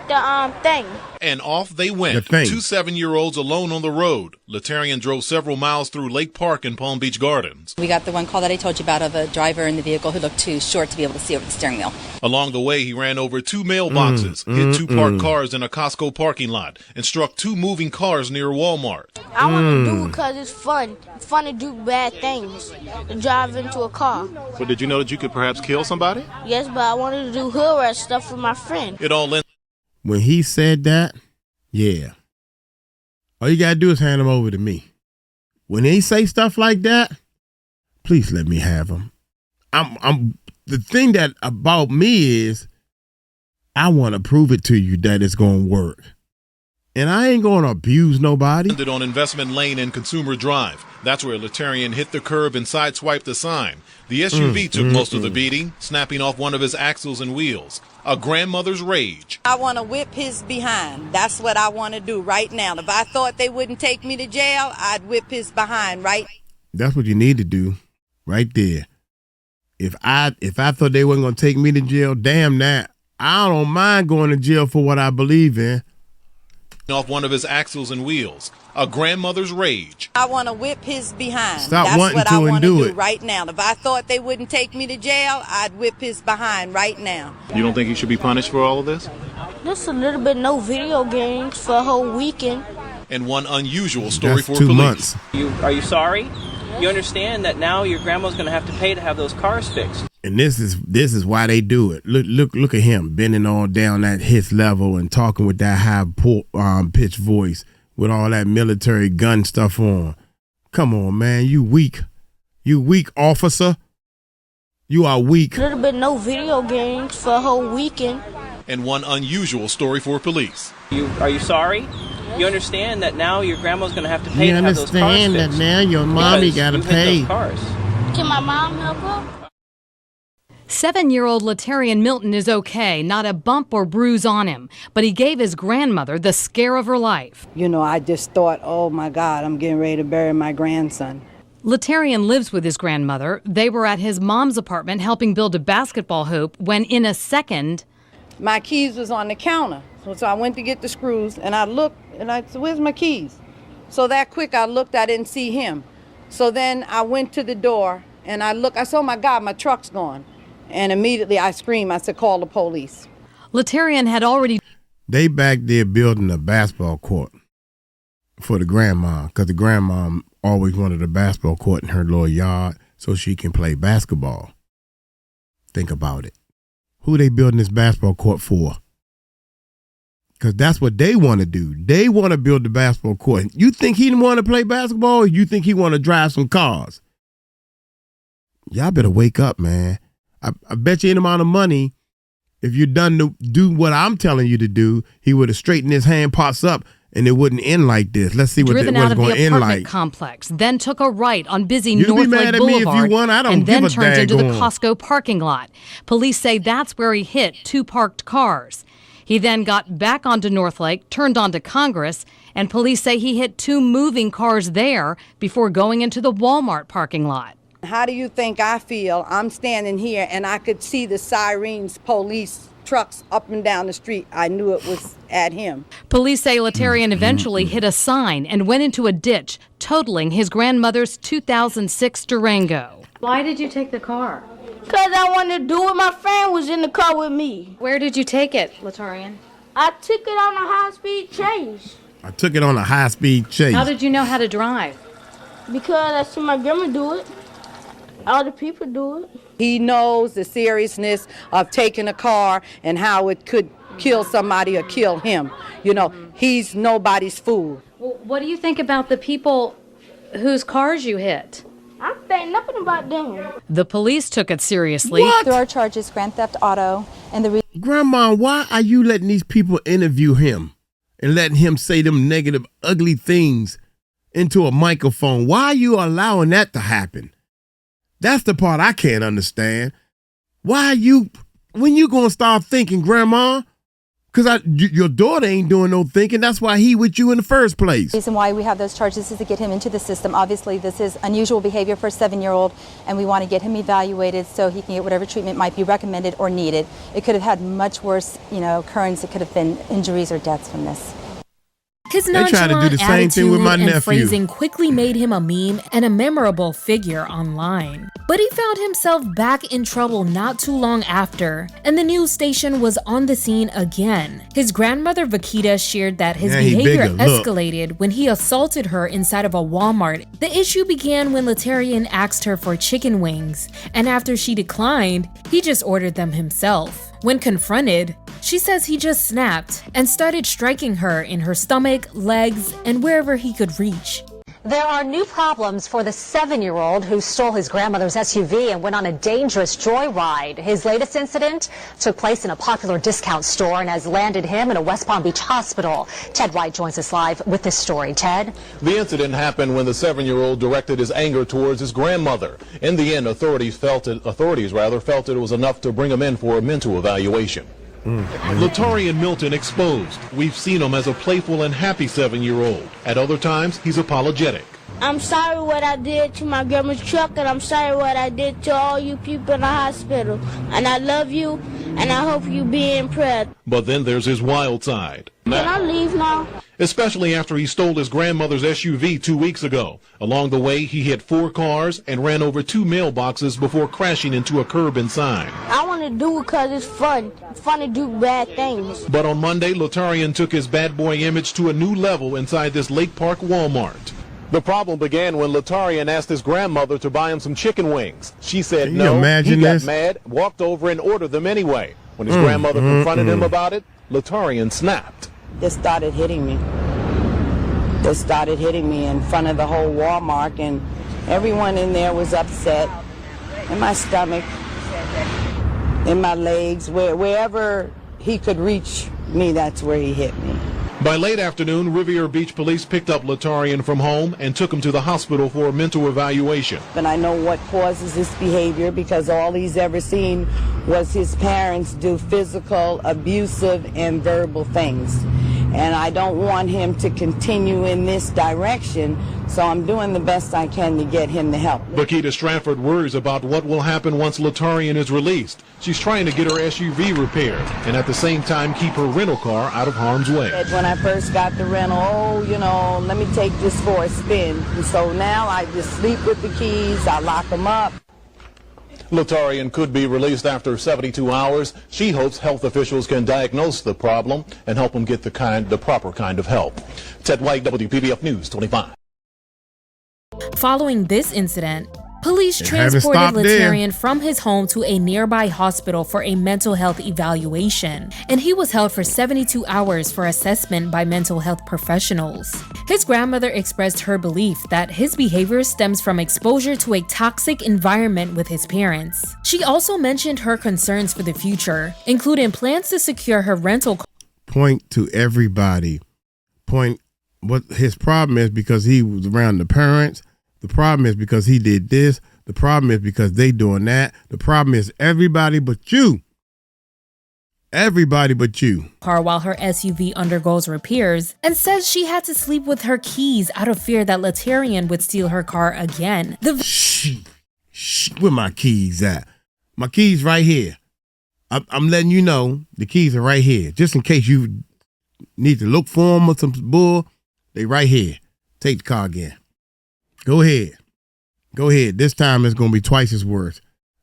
the thing. And off they went. 2 7-year-olds alone on the road. Latarian drove several miles through Lake Park and Palm Beach Gardens. We got the one call that I told you about of a driver in the vehicle who looked too short to be able to see over the steering wheel. Along the way, he ran over 2 mailboxes, hit 2 parked cars in a Costco parking lot, and struck 2 moving cars near Walmart. I want to do it because it's fun. It's fun to do bad things, to drive into a car. But did you know that you could perhaps kill somebody? Yes, but I wanted to do hood rat stuff with my friend. It all ends. When he said that, yeah. All you got to do is hand him over to me. When he say stuff like that, please let me have him. The thing that about me is I want to prove it to you that it's going to work. And I ain't going to abuse nobody. Ended on Investment Lane and Consumer Drive. That's where Latarian hit the curb and sideswiped the sign. The SUV took most of the beating, snapping off one of his axles and wheels. A grandmother's rage. I want to whip his behind. That's what I want to do right now. If I thought they wouldn't take me to jail, I'd whip his behind right. That's what you need to do right there. If I thought they weren't going to take me to jail, damn that. I don't mind going to jail for what I believe in. Off one of his axles and wheels. A grandmother's rage. I want to whip his behind. Stop That's wanting what to I want and to do do it. right now. If I thought they wouldn't take me to jail, I'd whip his behind right now. You don't think he should be punished for all of this? Just a little bit, no video games for a whole weekend. And one unusual story That's for 2 police. months. Are you sorry? You understand that now your grandma's going to have to pay to have those cars fixed. And this is why they do it. Look at him bending all down at his level and talking with that high pitched voice with all that military gun stuff on. Come on, man, you weak. You weak, officer. You are weak. A little bit, no video games for a whole weekend. and one unusual story for police. Are you sorry? You understand that now your grandma's going to have to pay to have those cars fixed. You understand that now your mommy got to pay. Can my mom help her? 7-year-old Latarian Milton is okay, not a bump or bruise on him, but he gave his grandmother the scare of her life. You know, I just thought, oh my God, I'm getting ready to bury my grandson. Latarian lives with his grandmother. They were at his mom's apartment helping build a basketball hoop when in a second, my keys was on the counter. So I went to get the screws and I looked and I said, where's my keys? So that quick I looked, I didn't see him. So then I went to the door and I looked, I said, oh my God, my truck's gone. And immediately I screamed, I said, call the police. Latarian had already... They back there building a basketball court for the grandma, because the grandma always wanted a basketball court in her little yard so she can play basketball. Think about it. Who they building this basketball court for? Because that's what they want to do. They want to build the basketball court. You think he want to play basketball, or you think he want to drive some cars? Y'all better wake up, man. I bet you any amount of money, if you're done to do what I'm telling you to do, he would have straightened his hand parts up and it wouldn't end like this. Let's see what it's going to end like. Driven out of the apartment complex, then took a right on busy You'll North be Lake mad at me Boulevard, if you want. I don't and give then a turned into the daggone. Costco parking lot. Police say that's where he hit 2 parked cars. He then got back onto North Lake, turned onto Congress, and police say he hit 2 moving cars there before going into the Walmart parking lot. How do you think I feel? I'm standing here and I could see the sirens, police trucks up and down the street. I knew it was at him. Police say Latarian eventually hit a sign and went into a ditch, totaling his grandmother's 2006 Durango. Why did you take the car? Because I wanted to do it. My friend was in the car with me. Where did you take it, Latarian? I took it on a high-speed chase. I took it on a high-speed chase. How did you know how to drive? Because I see my grandma do it. All the people do it. He knows the seriousness of taking a car and how it could kill somebody or kill him. You know, he's nobody's fool. Well, what do you think about the people whose cars you hit? I think nothing about them. The police took it seriously. There are charges, grand theft auto, and the... Grandma, why are you letting these people interview him and letting him say them negative, ugly things into a microphone? Why are you allowing that to happen? That's the part I can't understand. Why are you, when you gonna start thinking, Grandma? Because your daughter ain't doing no thinking. That's why he with you in the first place. The reason why we have those charges is to get him into the system. Obviously, this is unusual behavior for a 7-year-old, and we want to get him evaluated so he can get whatever treatment might be recommended or needed. It could have had much worse, occurrence. It could have been injuries or deaths from this. His They try to do the same thing with my attitude and nephew. phrasing quickly made him a meme and a memorable figure online. But he found himself back in trouble not too long after, and the news station was on the scene again. His grandmother Vakita shared that his behavior escalated when he assaulted her inside of a Walmart. The issue began when Latarian asked her for chicken wings, and after she declined, he just ordered them himself. When confronted, she says he just snapped and started striking her in her stomach, legs, and wherever he could reach. There are new problems for the 7-year-old who stole his grandmother's SUV and went on a dangerous joyride. His latest incident took place in a popular discount store and has landed him in a West Palm Beach hospital. Ted White joins us live with this story. Ted? The incident happened when the 7-year-old directed his anger towards his grandmother. In the end, authorities felt it was enough to bring him in for a mental evaluation. Latarian Milton exposed. We've seen him as a playful and happy 7-year-old. At other times, he's apologetic. I'm sorry what I did to my grandma's truck, and I'm sorry what I did to all you people in the hospital. And I love you, and I hope you be in prayer. But then there's his wild side. Can I leave now? Especially after he stole his grandmother's SUV 2 weeks ago. Along the way, he hit 4 cars and ran over 2 mailboxes before crashing into a curb and sign. I want to do it because it's fun. It's fun to do bad things. But on Monday, Latarian took his bad boy image to a new level inside this Lake Park Walmart. The problem began when Latarian asked his grandmother to buy him some chicken wings. She said no. He got mad, walked over and ordered them anyway. When his grandmother confronted him about it, Latarian snapped. They started hitting me. They started hitting me in front of the whole Walmart, and everyone in there was upset. In my stomach, in my legs, wherever he could reach me, that's where he hit me. By late afternoon, Riviera Beach police picked up Latarian from home and took him to the hospital for a mental evaluation. And I know what causes this behavior because all he's ever seen was his parents do physical, abusive, and verbal things. And I don't want him to continue in this direction, so I'm doing the best I can to get him the help. 𝗗𝗢𝗡𝗞𝗦 Stratford worries about what will happen once Latarian is released. She's trying to get her SUV repaired and at the same time keep her rental car out of harm's way. When I first got the rental, let me take this for a spin. And so now I just sleep with the keys, I lock them up. Latarian could be released after 72 hours. She hopes health officials can diagnose the problem and help him get the proper kind of help. Ted White, WPBF News 25. Following this incident, police transported Latarian from his home to a nearby hospital for a mental health evaluation, and he was held for 72 hours for assessment by mental health professionals. His grandmother expressed her belief that his behavior stems from exposure to a toxic environment with his parents. She also mentioned her concerns for the future, including plans to secure her rental car. Point to everybody. Point what his problem is because he was around the parents. The problem is because he did this. The problem is because they doing that. The problem is everybody but you. Everybody but you. Car while her SUV undergoes repairs, and says she had to sleep with her keys out of fear that Latarian would steal her car again. Where my keys at? My keys right here. I'm letting you know the keys are right here. Just in case you need to look for them or some bull, they right here. Take the car again. Go ahead. Go ahead. This time it's going to be twice as worse.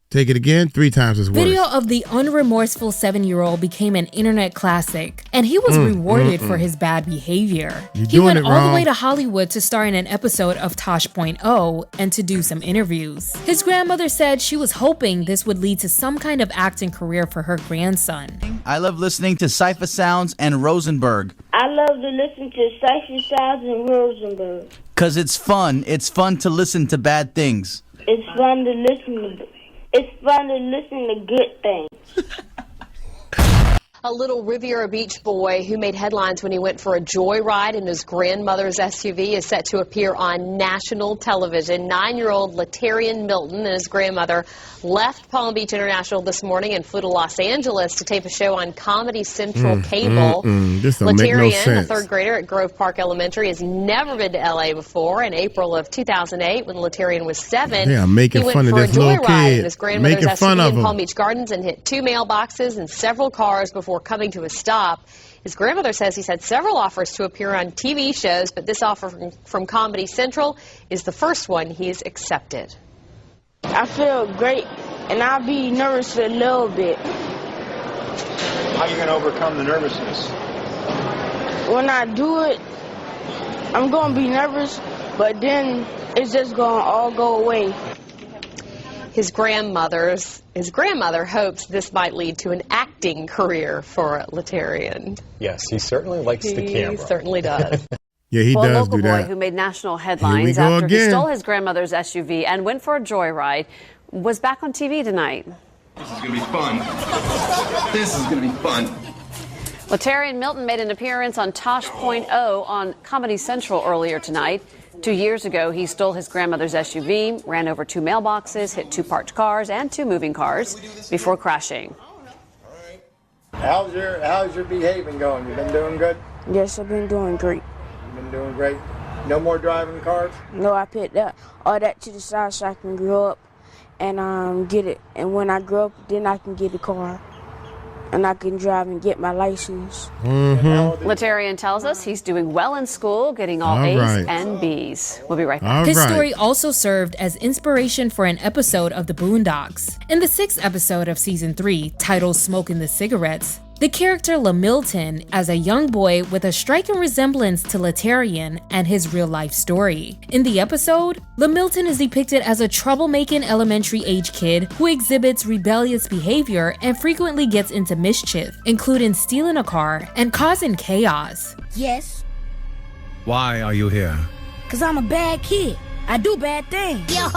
Take it again, 3 times as worse. Video of the unremorseful 7-year-old became an internet classic, and he was rewarded for his bad behavior. He went all the way to Hollywood to star in an episode of 𝗗𝗢𝗡𝗞𝗦 and to do some interviews. His grandmother said she was hoping this would lead to some kind of acting career for her grandson. I love listening to Cypher Sounds and Rosenberg. I love to listen to Cypher Sounds and Rosenberg. Because it's fun. It's fun to listen to bad things. It's fun to listen to good things. A little Riviera Beach boy who made headlines when he went for a joyride in his grandmother's SUV is set to appear on national television. 9-year-old Latarian Milton and his grandmother left Palm Beach International this morning and flew to Los Angeles to tape a show on Comedy Central cable. This don't make no sense. a 3rd grader at Grove Park Elementary, has never been to L.A. before. In April of 2008, when Latarian was 7, he went for a joyride in his grandmother's SUV in Palm him. Beach Gardens and hit 2 mailboxes and several cars before coming to a stop. His grandmother says he's had several offers to appear on TV shows, but this offer from Comedy Central is the first one he's accepted. I feel great, and I'll be nervous a little bit. How are you going to overcome the nervousness? When I do it, I'm going to be nervous, but then it's just going to all go away. His grandmother hopes this might lead to an acting career for Latarian. Yes, he certainly likes the camera. He certainly does. Yeah, he does do that. A local boy who made national headlines after he stole his grandmother's SUV and went for a joyride was back on TV tonight. This is going to be fun. This is going to be fun. Latarian Milton made an appearance on 𝗗𝗢𝗡𝗞𝗦 on Comedy Central earlier tonight. 2 years ago, he stole his grandmother's SUV, ran over 2 mailboxes, hit 2 parked cars and 2 moving cars before crashing. How's your behaving going? You been doing good? Yes, I've been doing great. You've been doing great. No more driving cars? No, I put all that to the side so I can grow up and get it. And when I grow up, then I can get a car. And I can drive and get my license. Latarian tells us he's doing well in school, getting all A's and B's. We'll be right back. His story also served as inspiration for an episode of The Boondocks. In the 6th episode of Season 3, titled Smoking the Cigarettes, the character Milton as a young boy with a striking resemblance to Latarian and his real-life story. In the episode, Milton is depicted as a troublemaking elementary-age kid who exhibits rebellious behavior and frequently gets into mischief, including stealing a car and causing chaos. Yes. Why are you here? Because I'm a bad kid. I do bad things. Yo,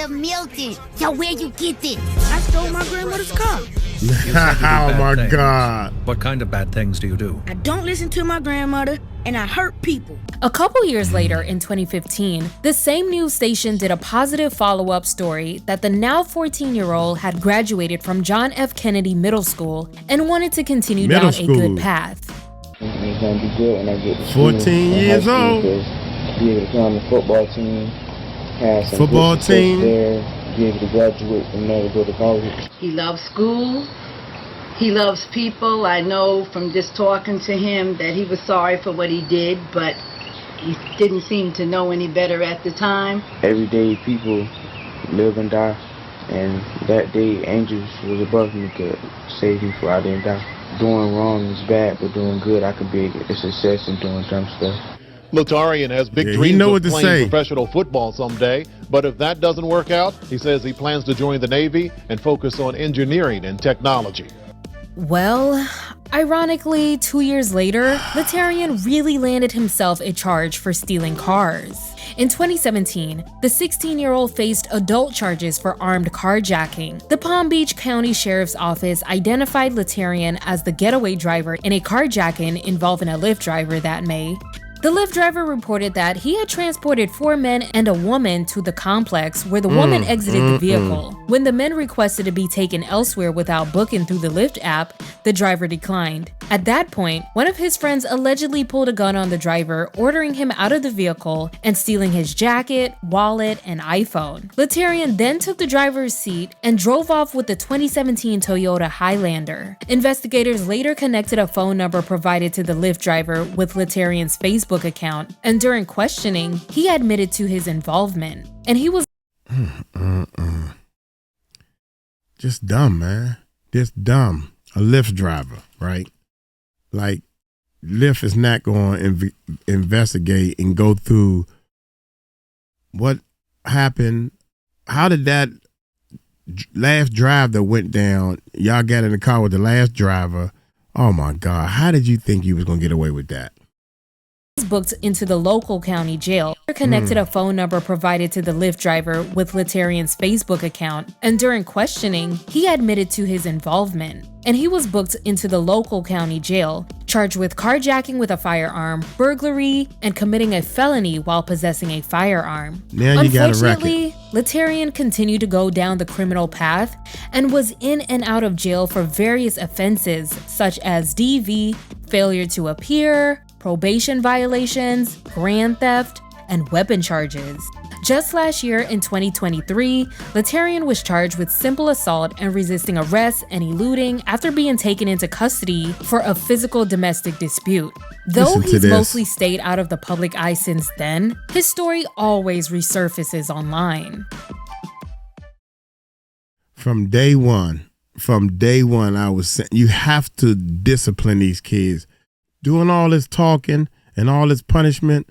Milton. Yo, where you get this? I stole my grandmother's car. You said you do bad my things. God. What kind of bad things do you do? I don't listen to my grandmother, and I hurt people. A couple years later, in 2015, the same news station did a positive follow-up story that the now 14-year-old had graduated from John F. Kennedy Middle School and wanted to continue down a good path. It's gonna be good when I get to 14 years old. Be able to come on the football team, have some football good success team there, be able to graduate from there to go to college. He loves school. He loves people. I know from just talking to him that he was sorry for what he did, but he didn't seem to know any better at the time. Everyday people live and die, and that day angels was above me to save me before I didn't die. Doing wrong is bad, but doing good, I could be a success in doing dumb stuff. Latarian has big dreams of playing professional football someday, but if that doesn't work out, he says he plans to join the Navy and focus on engineering and technology. Well, ironically, 2 years later, Latarian really landed himself a charge for stealing cars. In 2017, the 16-year-old faced adult charges for armed carjacking. The Palm Beach County Sheriff's Office identified Latarian as the getaway driver in a carjacking involving a Lyft driver that May. The Lyft driver reported that he had transported 4 men and a woman to the complex where the woman exited the vehicle. When the men requested to be taken elsewhere without booking through the Lyft app, the driver declined. At that point, one of his friends allegedly pulled a gun on the driver, ordering him out of the vehicle and stealing his jacket, wallet, and iPhone. Latarian then took the driver's seat and drove off with the 2017 Toyota Highlander. Investigators later connected a phone number provided to the Lyft driver with Latarian's Facebook account, and during questioning, he admitted to his involvement. And he was just dumb, man. Just dumb. A Lyft driver, right? Like, Lyft is not going to investigate and go through what happened. How did that last drive that went down, y'all got in the car with the last driver? Oh my God. How did you think you was going to get away with that? Booked into the local county jail. Connected a phone number provided to the Lyft driver with Latarian's Facebook account, and during questioning, he admitted to his involvement. And he was booked into the local county jail, charged with carjacking with a firearm, burglary, and committing a felony while possessing a firearm. Now you got a record. Unfortunately, Latarian continued to go down the criminal path and was in and out of jail for various offenses such as DV, failure to appear, probation violations, grand theft, and weapon charges. Just last year in 2023, Latarian was charged with simple assault and resisting arrest and eluding after being taken into custody for a physical domestic dispute. Though he's mostly stayed out of the public eye since then, his story always resurfaces online. From day one, I was saying, you have to discipline these kids. Doing all this talking and all this punishment,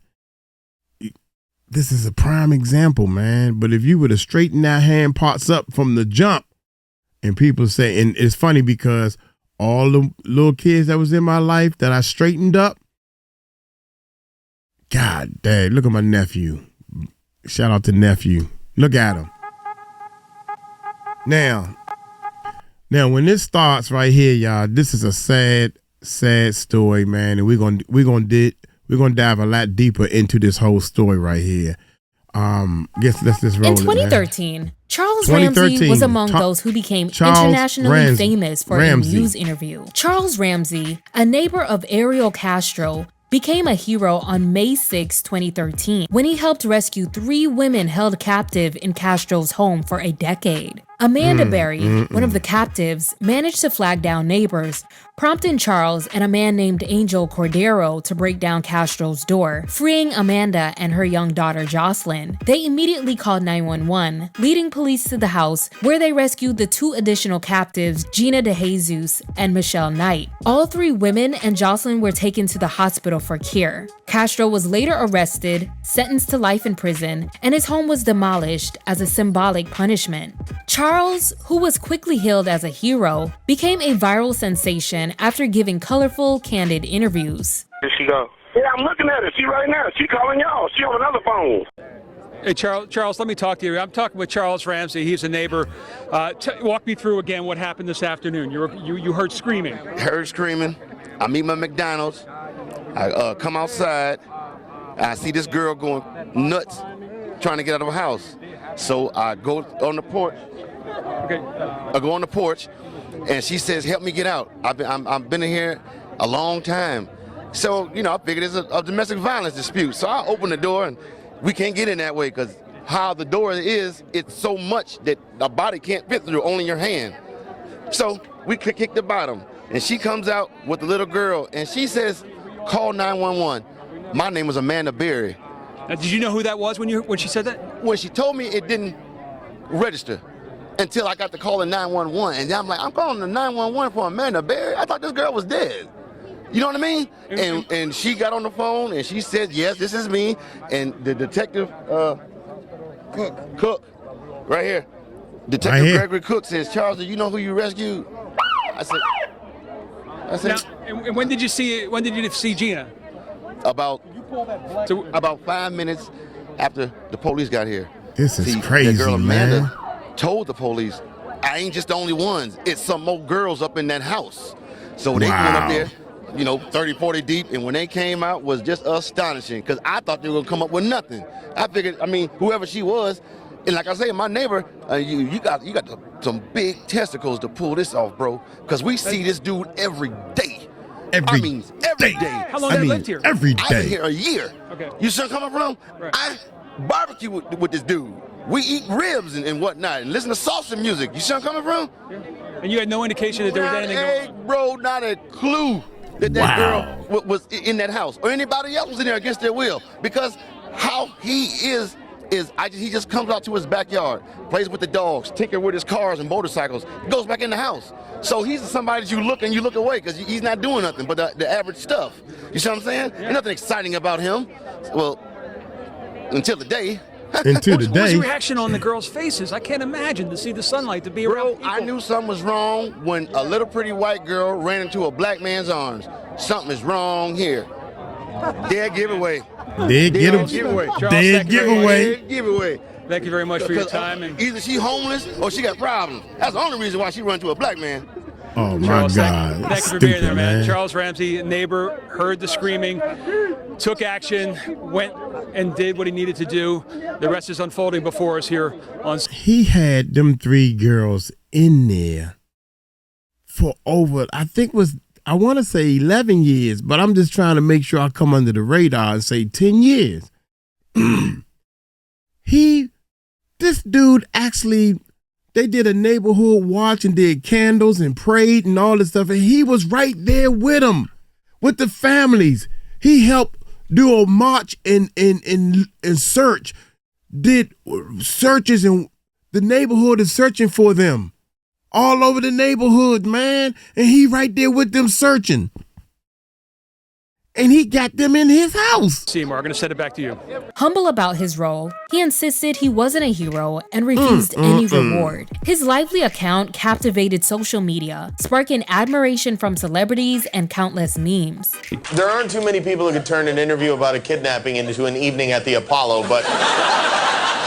this is a prime example, man. But if you were to straighten that hand parts up from the jump, and people say, and it's funny because all the little kids that was in my life that I straightened up, God dang, look at my nephew. Shout out to nephew. Look at him. Now when this starts right here, y'all, this is a sad story, man, and we're gonna dive a lot deeper into this whole story right here. Let's just roll. In 2013, Charles Ramsey was among those who became internationally famous for a news interview. Charles Ramsey, a neighbor of Ariel Castro, became a hero on May 6, 2013, when he helped rescue 3 women held captive in Castro's home for a decade. Amanda Berry, one of the captives, managed to flag down neighbors, prompting Charles and a man named Angel Cordero to break down Castro's door, freeing Amanda and her young daughter Jocelyn. They immediately called 911, leading police to the house, where they rescued the 2 additional captives, Gina DeJesus and Michelle Knight. All 3 women and Jocelyn were taken to the hospital for care. Castro was later arrested, sentenced to life in prison, and his home was demolished as a symbolic punishment. Charles, who was quickly hailed as a hero, became a viral sensation after giving colorful, candid interviews. Here she go. Yeah, I'm looking at her. She right now. She calling y'all. She on another phone. Hey, Charles, let me talk to you. I'm talking with Charles Ramsey. He's a neighbor. Walk me through again what happened this afternoon. You heard screaming. Heard screaming. I meet my McDonald's. I come outside. I see this girl going nuts, trying to get out of her house. So I go on the porch. Okay. I go on the porch, and she says, "Help me get out. I've been in here a long time." So I figured it's a domestic violence dispute. So I open the door, and we can't get in that way because how the door is, it's so much that a body can't fit through, only your hand. So we kick the bottom, and she comes out with the little girl, and she says, "Call 911." My name was Amanda Berry. Now, did you know who that was when she said that? When she told me, it didn't register until I got to call 911, and I'm like, I'm calling the 911 for Amanda Berry? I thought this girl was dead. You know what I mean? And she got on the phone and she said, "Yes, this is me." And the detective, Cook, right here. Detective Gregory Cook says, "Charles, do you know who you rescued?" I said. Now, and when did you see Gina? About 5 minutes after the police got here. This is crazy, the girl Amanda man. told the police, "I ain't just the only ones. It's some more girls up in that house." So they went up there, 30, 40 deep, and when they came out was just astonishing because I thought they were gonna come up with nothing. I figured, whoever she was, and like I say, my neighbor, you got some big testicles to pull this off, bro, because we see this dude every day. Every day. How long have you lived here? Every day. I've been here a year. Okay. You see where I'm coming from? Right. I barbecue with this dude. We eat ribs and whatnot and listen to salsa music. You see where I'm coming from? Yeah. And you had no indication that there was anything going on? Bro, not a clue that girl was in that house or anybody else was in there against their will, because how he is he just comes out to his backyard, plays with the dogs, tinker with his cars and motorcycles, goes back in the house. So he's somebody that you look away because he's not doing nothing but the average stuff. You see what I'm saying? There's nothing exciting about him. Well, until the day. What was your reaction on the girls' faces? I can't imagine to see the sunlight, to be around people. I knew something was wrong when a little pretty white girl ran into a black man's arms. Something is wrong here. Dead giveaway. Dead giveaway. Dead giveaway. Thank you very much for your time. And either she homeless or she got problems. That's the only reason why she run to a black man. Oh, my Charles, God. Thank you for being there, man. Charles Ramsey, neighbor, heard the screaming, took action, went and did what he needed to do. The rest is unfolding before us here on. He had them 3 girls in there for over, I want to say 11 years, but I'm just trying to make sure I come under the radar and say 10 years. This dude actually, they did a neighborhood watch and did candles and prayed and all this stuff, and he was right there with them, with the families. He helped do a march and search, did searches, and the neighborhood is searching for them all over the neighborhood, man. And he right there with them searching. And he got them in his house. Seymour, I'm going to send it back to you. Humble about his role, he insisted he wasn't a hero and refused any reward. His lively account captivated social media, sparking admiration from celebrities and countless memes. There aren't too many people who could turn an interview about a kidnapping into an evening at the Apollo, but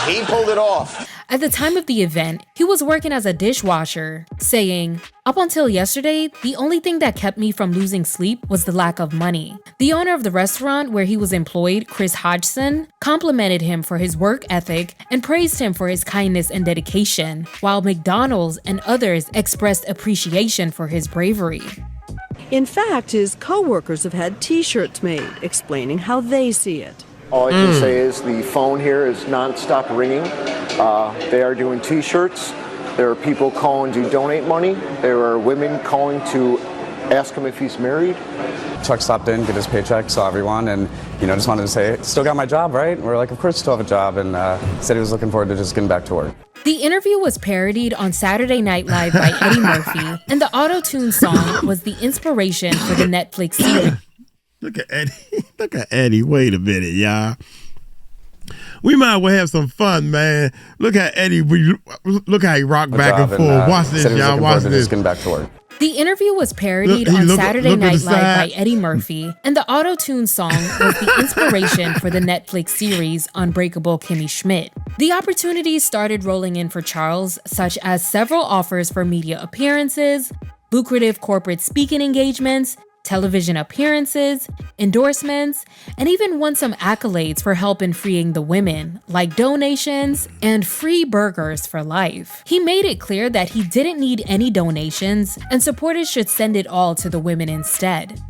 he pulled it off. At the time of the event, he was working as a dishwasher, saying, "Up until yesterday, the only thing that kept me from losing sleep was the lack of money." The owner of the restaurant where he was employed, 𝗗𝗢𝗡𝗞𝗦, complimented him for his work ethic and praised him for his kindness and dedication, while McDonald's and others expressed appreciation for his bravery. In fact, his co-workers have had T-shirts made explaining how they see it. All I can say is the phone here is nonstop ringing. They are doing T-shirts. There are people calling to donate money. There are women calling to ask him if he's married. Chuck stopped in, get his paycheck, saw everyone, and just wanted to say, "Still got my job, right?" And we're like, "Of course, still have a job," and said he was looking forward to just getting back to work. The interview was parodied on Saturday Night Live by Eddie Murphy, and the auto-tune song was the inspiration for the Netflix series. Look at Eddie. Look at Eddie. Wait a minute, y'all. We might well have some fun, man. Look at Eddie. Look how he rocked back and forth. Watch this, y'all. Watch this. Getting back to work. The interview was parodied on Saturday Night Live by Eddie Murphy, and the auto-tune song was the inspiration for the Netflix series Unbreakable Kimmy Schmidt. The opportunities started rolling in for Charles, such as several offers for media appearances, lucrative corporate speaking engagements, television appearances, endorsements, and even won some accolades for help in freeing the women, like donations and free burgers for life. He made it clear that he didn't need any donations and supporters should send it all to the women instead.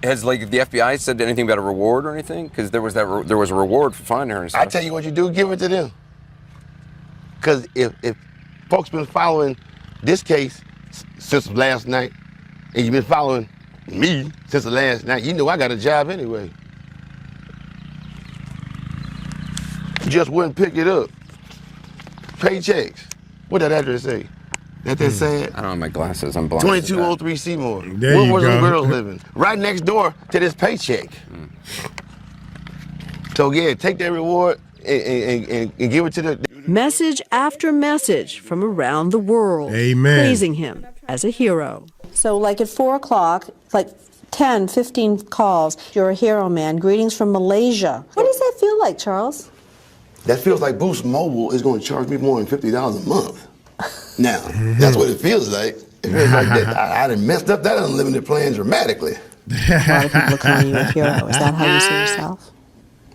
Has the FBI said anything about a reward or anything? Because there was a reward for finding her and stuff. I tell you what you do, give it to them. Because if folks been following this case since last night, and you've been following me since the last night, you know I got a job anyway. Just wouldn't pick it up. Paychecks. What that address say? That sad? I don't have my glasses. I'm blind. 2203 Seymour. There you Where go. those girls living? Right next door to this paycheck. So yeah, take that reward and give it to the... Message after message from around the world. Amen. Praising him as a hero. So like at 4 o'clock, like 10, 15 calls. You're a hero, man. Greetings from Malaysia. What does that feel like, Charles? That feels like Boost Mobile is going to charge me more than $50 a month. Now, that's what it feels like. It feels like that I done messed up that unlimited plan dramatically. A lot of people calling you a hero. Is that how you see yourself?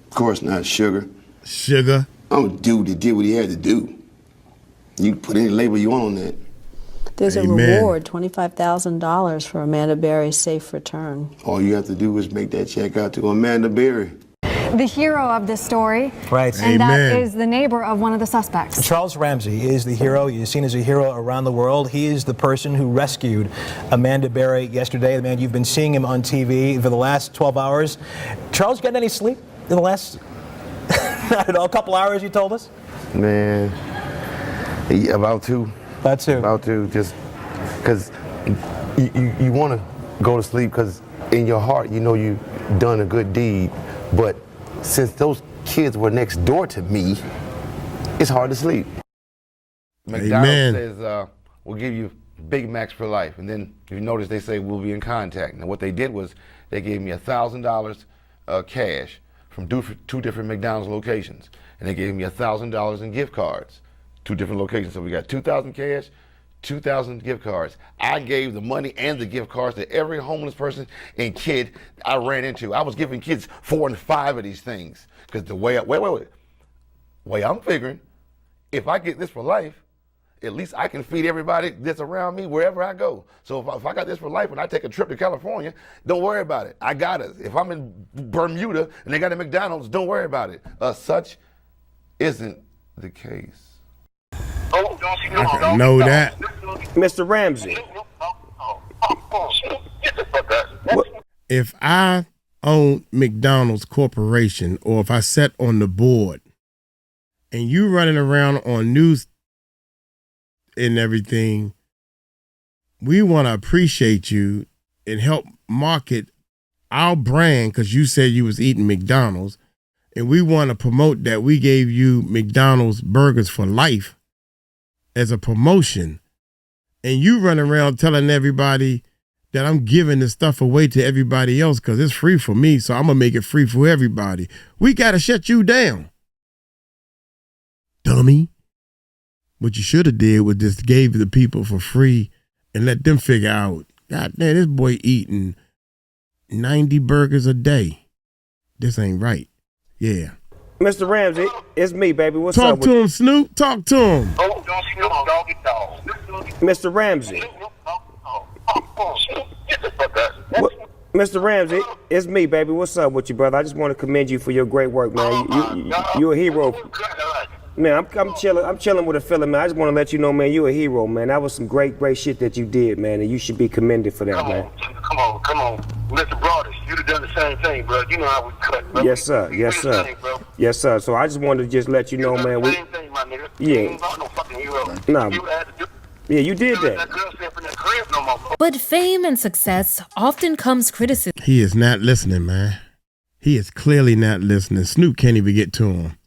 Of course not, Sugar. Sugar? I'm a dude that did what he had to do. You can put any label you want on that. There's Amen. a reward, $25,000 for Amanda Berry's safe return. All you have to do is make that check out to Amanda Berry. The hero of this story, Right. and that is the neighbor of one of the suspects. Charles Ramsey is the hero. He's seen as a hero around the world. He is the person who rescued Amanda Berry yesterday. The man, you've been seeing him on TV for the last 12 hours. Charles, getting any sleep in the last, not at all, couple hours, you told us? Man, about two. About two. About two, just because you want to go to sleep because in your heart you know you've done a good deed, but since those kids were next door to me, it's hard to sleep. McDonald's says, we'll give you Big Macs for life. And then if you notice, they say we'll be in contact. Now what they did was they gave me $1,000 cash from 2 different McDonald's locations. And they gave me $1,000 in gift cards, 2 different locations. So we got $2,000 cash, 2,000 gift cards. I gave the money and the gift cards to every homeless person and kid I ran into. I was giving kids 4 and 5 of these things. Because the way, way I'm figuring, if I get this for life, at least I can feed everybody that's around me wherever I go. So if I got this for life and I take a trip to California, don't worry about it. I got it. If I'm in Bermuda and they got a McDonald's, don't worry about it. Such isn't the case. I know that. Mr. Ramsey. If I own McDonald's Corporation or if I sat on the board and you running around on news and everything, we want to appreciate you and help market our brand because you said you was eating McDonald's, and we want to promote that we gave you McDonald's burgers for life as a promotion, and you run around telling everybody that I'm giving this stuff away to everybody else because it's free for me, so I'm going to make it free for everybody. We got to shut you down, dummy. What you should have did was just gave the people for free and let them figure out, God damn, this boy eating 90 burgers a day. This ain't right. Yeah. Mr. Ramsey, it's me, baby. What's up? Talk to him, Snoop. Talk to him. Mr. Ramsey. Mr. Ramsey, it's me, baby. What's up with you, brother? I just want to commend you for your great work, man. You're a hero. Man, I'm chilling with a fella, man. I just want to let you know, man, you're a hero, man. That was some great shit that you did, man, and you should be commended for that, man. Come on. Mr. Broadus, you'd have done the same thing, bro. You know how we cut, bro. Yes, sir. Yes, sir. So I just wanted to just let you know, man. Same thing, my nigga. Yeah. You ain't no fucking hero. Nah. You had to do. Yeah, you did that. That girl said from that crib no more. But fame and success often comes criticism. He is not listening, man. He is clearly not listening. Snoop can't even get to him.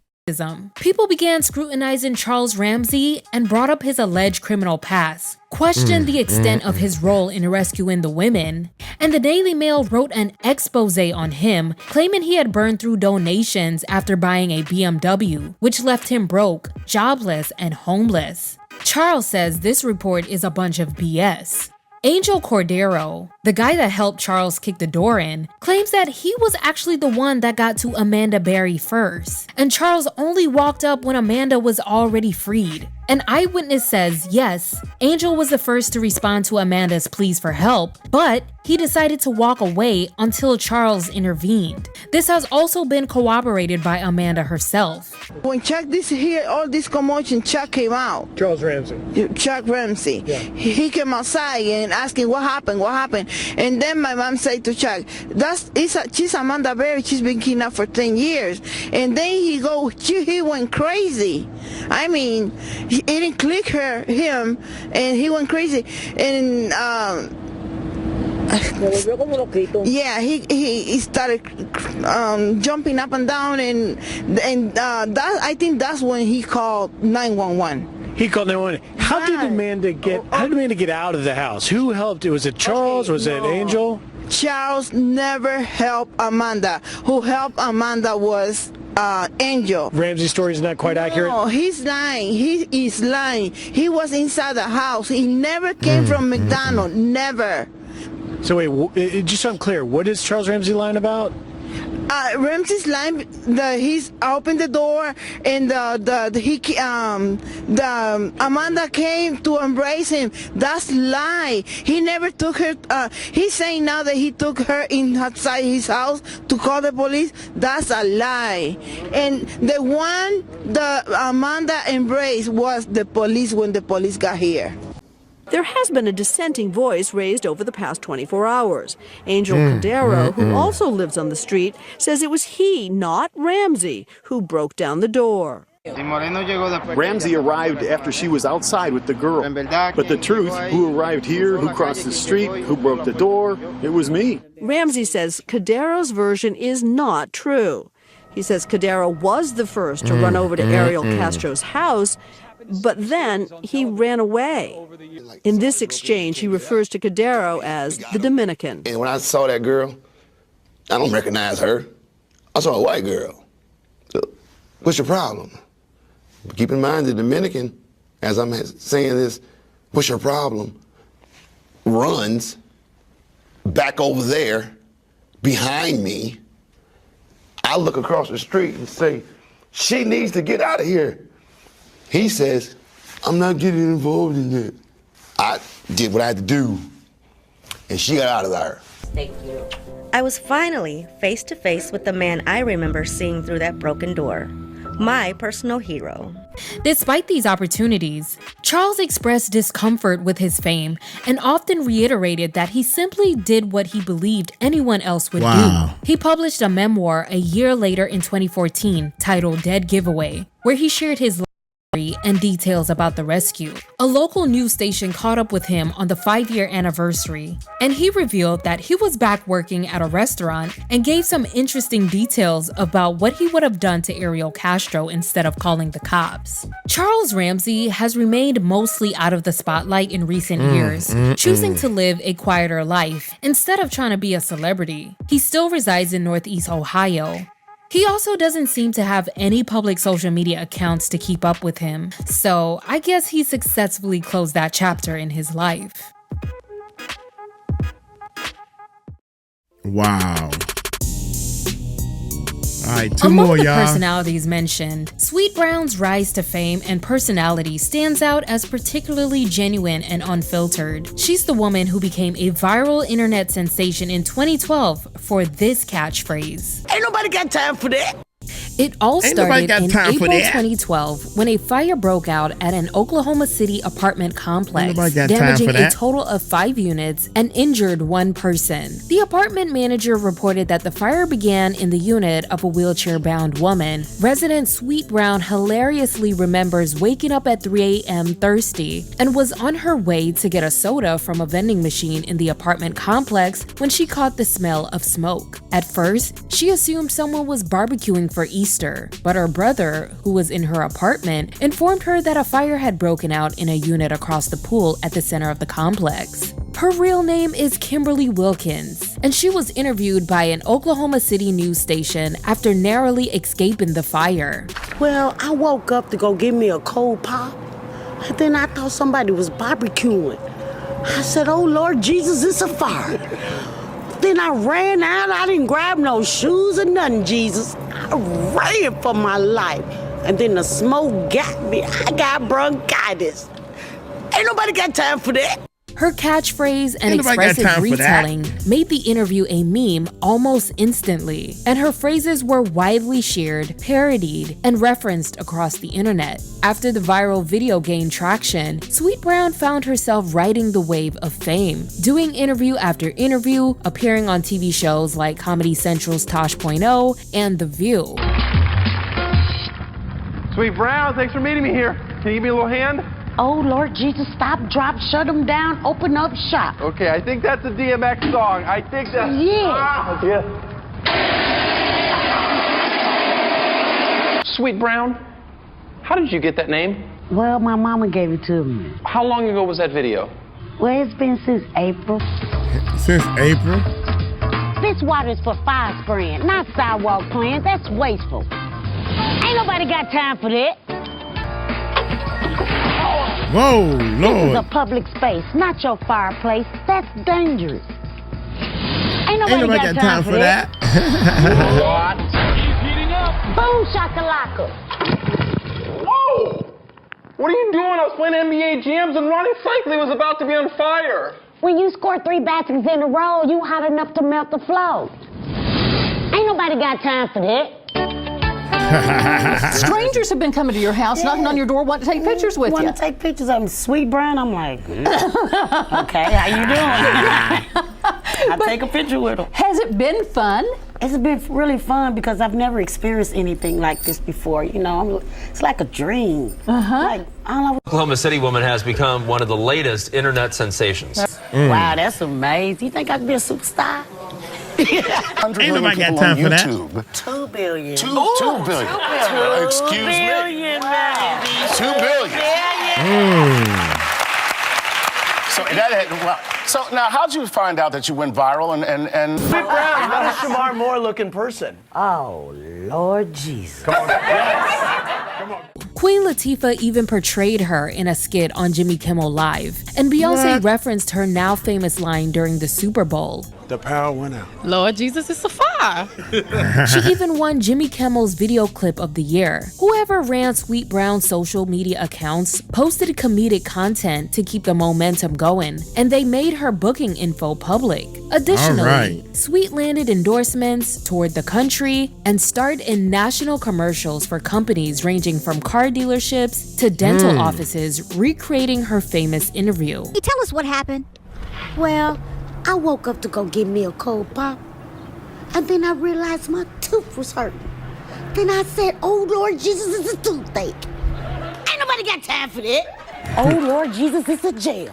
People began scrutinizing Charles Ramsey and brought up his alleged criminal past, questioned the extent of his role in rescuing the women, and the Daily Mail wrote an expose on him, claiming he had burned through donations after buying a BMW, which left him broke, jobless, and homeless. Charles says this report is a bunch of BS. Angel Cordero, the guy that helped Charles kick the door in, claims that he was actually the one that got to Amanda Berry first, and Charles only walked up when Amanda was already freed. An eyewitness says, yes, Angel was the first to respond to Amanda's pleas for help, but he decided to walk away until Charles intervened. This has also been corroborated by Amanda herself. When Chuck all this commotion, Chuck came out. Charles Ramsey. Chuck Ramsey. Yeah. He came outside and asking what happened. And then my mom said to Chuck, she's Amanda Berry, she's been kidnapped for 10 years. And then he went crazy. I mean, it didn't click him, and he went crazy. And yeah, he started jumping up and down, and that, I think that's when he called 911. He called 911. How did Amanda get out of the house? Who helped? Was it Charles? Was it Angel? Charles never helped Amanda. Who helped Amanda was Angel. Ramsey's story is not quite accurate? No, he's lying. He is lying. He was inside the house. He never came from McDonald's. Never. So wait, just so I'm clear, what is Charles Ramsey lying about? Ramsey's lying. He's opened the door, and Amanda came to embrace him. That's lie. He never took her. He's saying now that he took her inside his house to call the police. That's a lie. And the one Amanda embraced was the police when the police got here. There has been a dissenting voice raised over the past 24 hours. Angel Cordero, who also lives on the street, says it was he, not Ramsey, who broke down the door. Ramsey arrived after she was outside with the girl. But the truth, who arrived here, who crossed the street, who broke the door, it was me. Ramsey says Cordero's version is not true. He says Cordero was the first to run over to Ariel Castro's house, but then he ran away. In this exchange, he refers to Cordero as the Dominican. And when I saw that girl, I don't recognize her. I saw a white girl. So, what's your problem? But keep in mind the Dominican, as I'm saying this, what's your problem, runs back over there behind me. I look across the street and say, she needs to get out of here. He says, I'm not getting involved in that. I did what I had to do, and she got out of there. Thank you. I was finally face to face with the man I remember seeing through that broken door. My personal hero. Despite these opportunities, Charles expressed discomfort with his fame and often reiterated that he simply did what he believed anyone else would do. He published a memoir a year later in 2014 titled Dead Giveaway, where he shared his and details about the rescue. A local news station caught up with him on the 5-year anniversary, and he revealed that he was back working at a restaurant and gave some interesting details about what he would have done to Ariel Castro instead of calling the cops. Charles Ramsey has remained mostly out of the spotlight in recent years, choosing to live a quieter life instead of trying to be a celebrity. He still resides in Northeast Ohio. He also doesn't seem to have any public social media accounts to keep up with him, so I guess he successfully closed that chapter in his life. Wow. All right, two Among more, the y'all. personalities mentioned, Sweet Brown's rise to fame and personality stands out as particularly genuine and unfiltered. She's the woman who became a viral internet sensation in 2012 for this catchphrase. Ain't nobody got time for that. It all started in April 2012 when a fire broke out at an Oklahoma City apartment complex, damaging a total of 5 units and injured 1 person. The apartment manager reported that the fire began in the unit of a wheelchair-bound woman. Resident Sweet Brown hilariously remembers waking up at 3 a.m. thirsty and was on her way to get a soda from a vending machine in the apartment complex when she caught the smell of smoke. At first, she assumed someone was barbecuing for Easter Easter, but her brother, who was in her apartment, informed her that a fire had broken out in a unit across the pool at the center of the complex. Her real name is Kimberly Wilkins, and she was interviewed by an Oklahoma City news station after narrowly escaping the fire. Well, I woke up to go get me a cold pop, and then I thought somebody was barbecuing. I said, oh Lord Jesus, it's a fire. Then I ran out, I didn't grab no shoes or nothing, Jesus. I ran for my life. And then the smoke got me, I got bronchitis. Ain't nobody got time for that. Her catchphrase and expressive retelling made the interview a meme almost instantly, and her phrases were widely shared, parodied, and referenced across the internet. After the viral video gained traction, Sweet Brown found herself riding the wave of fame, doing interview after interview, appearing on TV shows like Comedy Central's 𝗗𝗢𝗡𝗞𝗦 and The View. Sweet Brown, thanks for meeting me here. Can you give me a little hand? Oh, Lord Jesus, stop, drop, shut them down, open up shop. Okay, I think that's a DMX song. I think that's... Yeah. Sweet Brown, how did you get that name? Well, my mama gave it to me. How long ago was that video? Well, it's been since April. Since April? This water's for fire spraying, not sidewalk playing. That's wasteful. Ain't nobody got time for that. Whoa, Lord. This is a public space, not your fireplace. That's dangerous. Ain't nobody got time for that. What? He's heating up. Boom shakalaka. Whoa! What are you doing? I was playing NBA jams and Ronnie Cycli was about to be on fire. When you score 3 baskets in a row, you hot enough to melt the floor. Ain't nobody got time for that. Strangers have been coming to your house, knocking on your door, want to take pictures with you. Want to take pictures of me. Sweet Brown, I'm like, okay, how you doing? I take a picture with them. Has it been fun? It's been really fun because I've never experienced anything like this before. You know, it's like a dream. Like, Oklahoma City woman has become one of the latest internet sensations. Wow, that's amazing. You think I could be a superstar? Ain't nobody got time for that. 2 billion. 2 billion. Excuse me. 2 billion, baby. 2 billion. Yeah. So now, how'd you find out that you went viral and Sweet Brown, how does Shamar Moore look in person? Oh, Lord Jesus. Come on. Queen Latifah even portrayed her in a skit on Jimmy Kimmel Live, and Beyonce referenced her now famous line during the Super Bowl. The power went out. Lord Jesus, it's a fire. She even won Jimmy Kimmel's Video Clip of the Year. Whoever ran Sweet Brown's social media accounts posted comedic content to keep the momentum going, and they made her booking info public. Additionally, Sweet landed endorsements, toured the country, and starred in national commercials for companies ranging from car dealerships to dental offices, recreating her famous interview. Can you tell us what happened? Well, I woke up to go get me a cold pop, and then I realized my tooth was hurting. Then I said, oh Lord Jesus, it's a toothache. Ain't nobody got time for that. Oh Lord Jesus, it's a jail.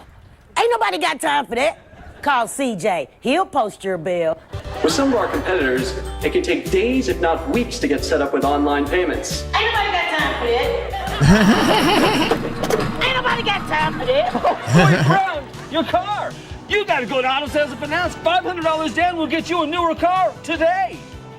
Ain't nobody got time for that. Call CJ, he'll post your bill. With some of our competitors, it can take days, if not weeks, to get set up with online payments. Ain't nobody got time for that. Ain't nobody got time for that. Sweet Brown, your car. You gotta go to auto sales and finance. $500 down will get you a newer car today.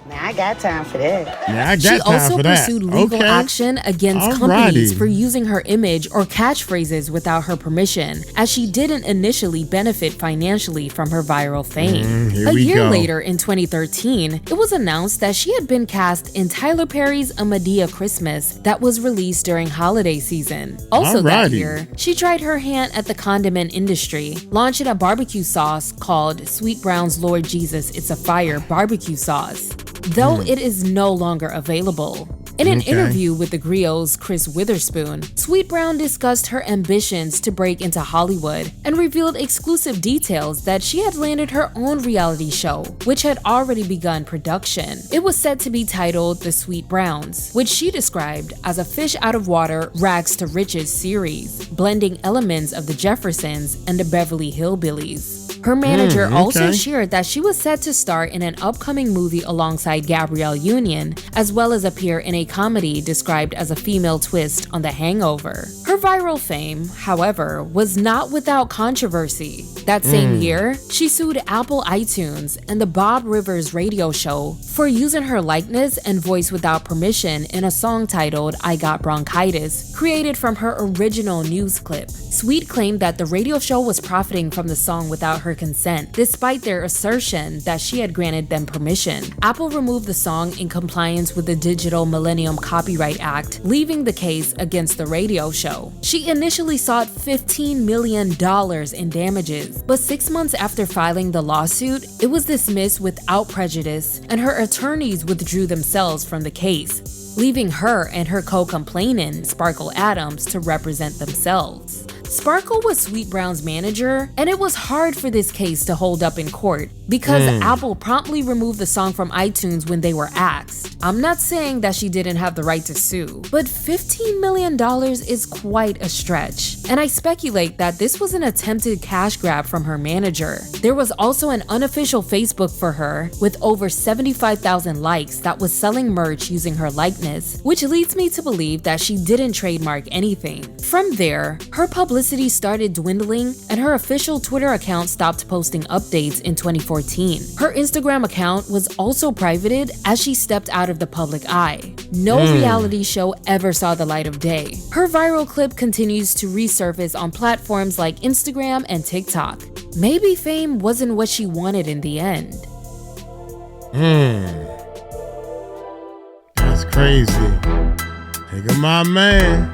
Now I got time for that. She also pursued legal action against companies for using her image or catchphrases without her permission, as she didn't initially benefit financially from her viral fame. A year later, in 2013, it was announced that she had been cast in Tyler Perry's A Madea Christmas that was released during holiday season. Also that year, she tried her hand at the condiment industry, launching a barbecue sauce called Sweet Brown's Lord Jesus It's a Fire barbecue sauce, though it is no longer available. In an interview with the Griots' Chris Witherspoon, Sweet Brown discussed her ambitions to break into Hollywood and revealed exclusive details that she had landed her own reality show, which had already begun production. It was said to be titled The Sweet Browns, which she described as a fish out of water, rags to riches series, blending elements of the Jeffersons and the Beverly Hillbillies. Her manager also okay. shared that she was set to star in an upcoming movie alongside Gabrielle Union, as well as appear in a comedy described as a female twist on The Hangover. Her viral fame, however, was not without controversy. That same year, she sued Apple iTunes and the Bob Rivers radio show for using her likeness and voice without permission in a song titled I Got Bronchitis, created from her original news clip. Sweet claimed that the radio show was profiting from the song without her consent, despite their assertion that she had granted them permission. Apple removed the song in compliance with the Digital Millennium Copyright Act, leaving the case against the radio show. She initially sought $15 million in damages, but 6 months after filing the lawsuit, it was dismissed without prejudice, and her attorneys withdrew themselves from the case, leaving her and her co-complainant, Sparkle Adams, to represent themselves. Sparkle was Sweet Brown's manager, and it was hard for this case to hold up in court because Apple promptly removed the song from iTunes when they were asked. I'm not saying that she didn't have the right to sue, but $15 million is quite a stretch. And I speculate that this was an attempted cash grab from her manager. There was also an unofficial Facebook for her with over 75,000 likes that was selling merch using her likeness, which leads me to believe that she didn't trademark anything. From there, her publicity started dwindling, and her official Twitter account stopped posting updates in 2014. Her Instagram account was also privated as she stepped out of the public eye. No reality show ever saw the light of day. Her viral clip continues to resurface on platforms like Instagram and TikTok. Maybe fame wasn't what she wanted in the end. That's crazy. Here come my man.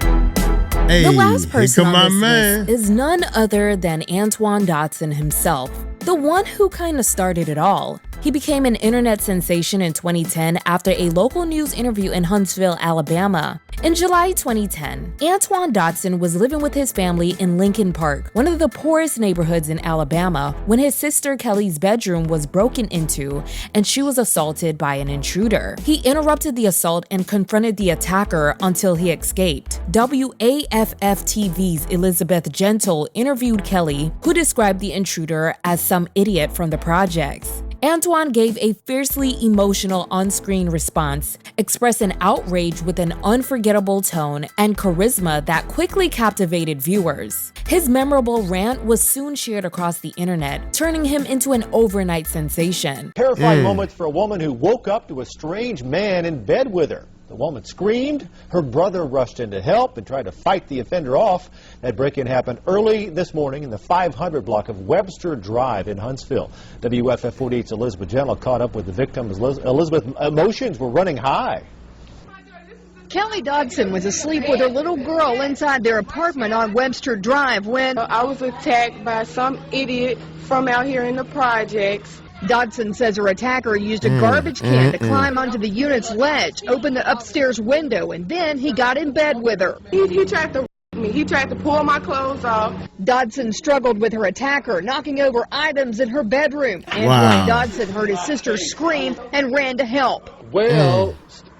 Hey, the last person here come on my this man. list is none other than Antoine Dodson himself, the one who kind of started it all. He became an internet sensation in 2010 after a local news interview in Huntsville, Alabama. In July 2010, Antoine Dodson was living with his family in Lincoln Park, one of the poorest neighborhoods in Alabama, when his sister Kelly's bedroom was broken into and she was assaulted by an intruder. He interrupted the assault and confronted the attacker until he escaped. WAFF-TV's Elizabeth Gentle interviewed Kelly, who described the intruder as some idiot from the projects. Antoine gave a fiercely emotional on-screen response, expressing outrage with an unforgettable tone and charisma that quickly captivated viewers. His memorable rant was soon shared across the internet, turning him into an overnight sensation. Terrifying moments for a woman who woke up to a strange man in bed with her. The woman screamed. Her brother rushed in to help and tried to fight the offender off. That break-in happened early this morning in the 500 block of Webster Drive in Huntsville. WFF 48's Elizabeth Gentle caught up with the victim. Elizabeth, emotions were running high. Kelly Dodson was asleep with her little girl inside their apartment on Webster Drive when I was attacked by some idiot from out here in the projects. Dodson says her attacker used a garbage can to climb onto the unit's ledge, open the upstairs window, and then he got in bed with her. He tried to me. He tried to pull my clothes off. Dodson struggled with her attacker, knocking over items in her bedroom. Antoine Dodson heard his sister scream and ran to help. Well,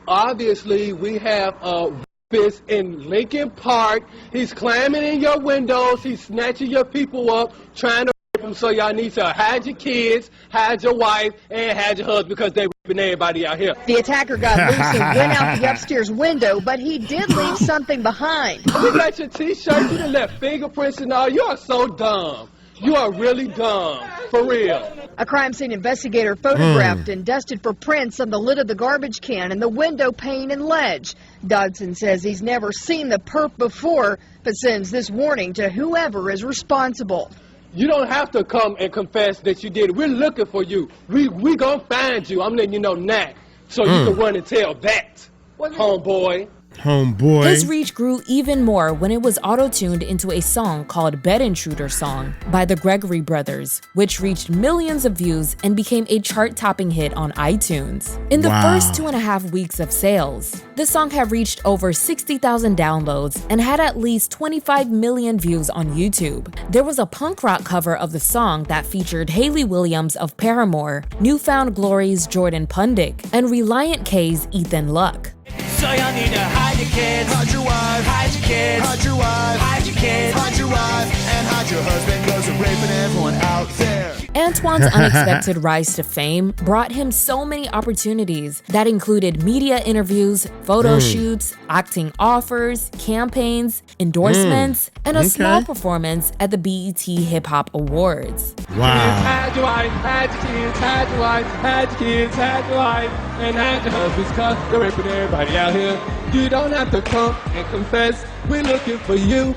obviously we have a rapist in Lincoln Park. He's climbing in your windows. He's snatching your people up, trying to rape them. So y'all need to hide your kids, hide your wife, and hide your husband because they're raping everybody out here. The attacker got loose and went out the upstairs window, but he did leave something behind. You got your T-shirt, you done left fingerprints and all. You are so dumb. You are really dumb, for real. A crime scene investigator photographed and dusted for prints on the lid of the garbage can and the window pane and ledge. Dodson says he's never seen the perp before, but sends this warning to whoever is responsible. You don't have to come and confess that you did it. We're looking for you. We gonna find you. I'm letting you know now, so you can run and tell that, homeboy. Homeboy. His reach grew even more when it was auto-tuned into a song called Bed Intruder Song by the Gregory Brothers, which reached millions of views and became a chart-topping hit on iTunes. In the first 2.5 weeks of sales, the song had reached over 60,000 downloads and had at least 25 million views on YouTube. There was a punk rock cover of the song that featured Hayley Williams of Paramore, Newfound Glory's Jordan Pundik, and Reliant K's Ethan Luck. So y'all need to hide your kids, hide your wife, hide your kids, hide your wife, hide your kids, hide your wife, and hide your husband 'cause they're raping everyone out there. Antoine's unexpected rise to fame brought him so many opportunities that included media interviews, photo shoots, acting offers, campaigns, endorsements, and a small performance at the BET Hip Hop Awards. Wow. Had your wife, had your kids, had your wife, had your kids, had your wife, and had your husbands, cause they're raping everybody out here. You don't have to come and confess. We're looking for you.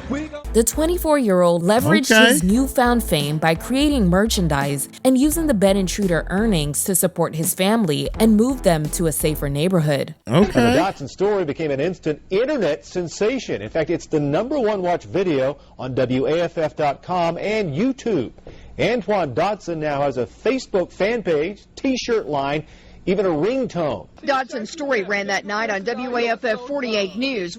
The 24-year-old leveraged his newfound fame by creating merchandise and using the bed intruder earnings to support his family and move them to a safer neighborhood. And the Dodson story became an instant internet sensation. In fact, it's the #1 watched video on WAFF.com and YouTube. Antoine Dodson now has a Facebook fan page, t-shirt line, even a ringtone. Dodson's story ran that night on WAFF 48 News.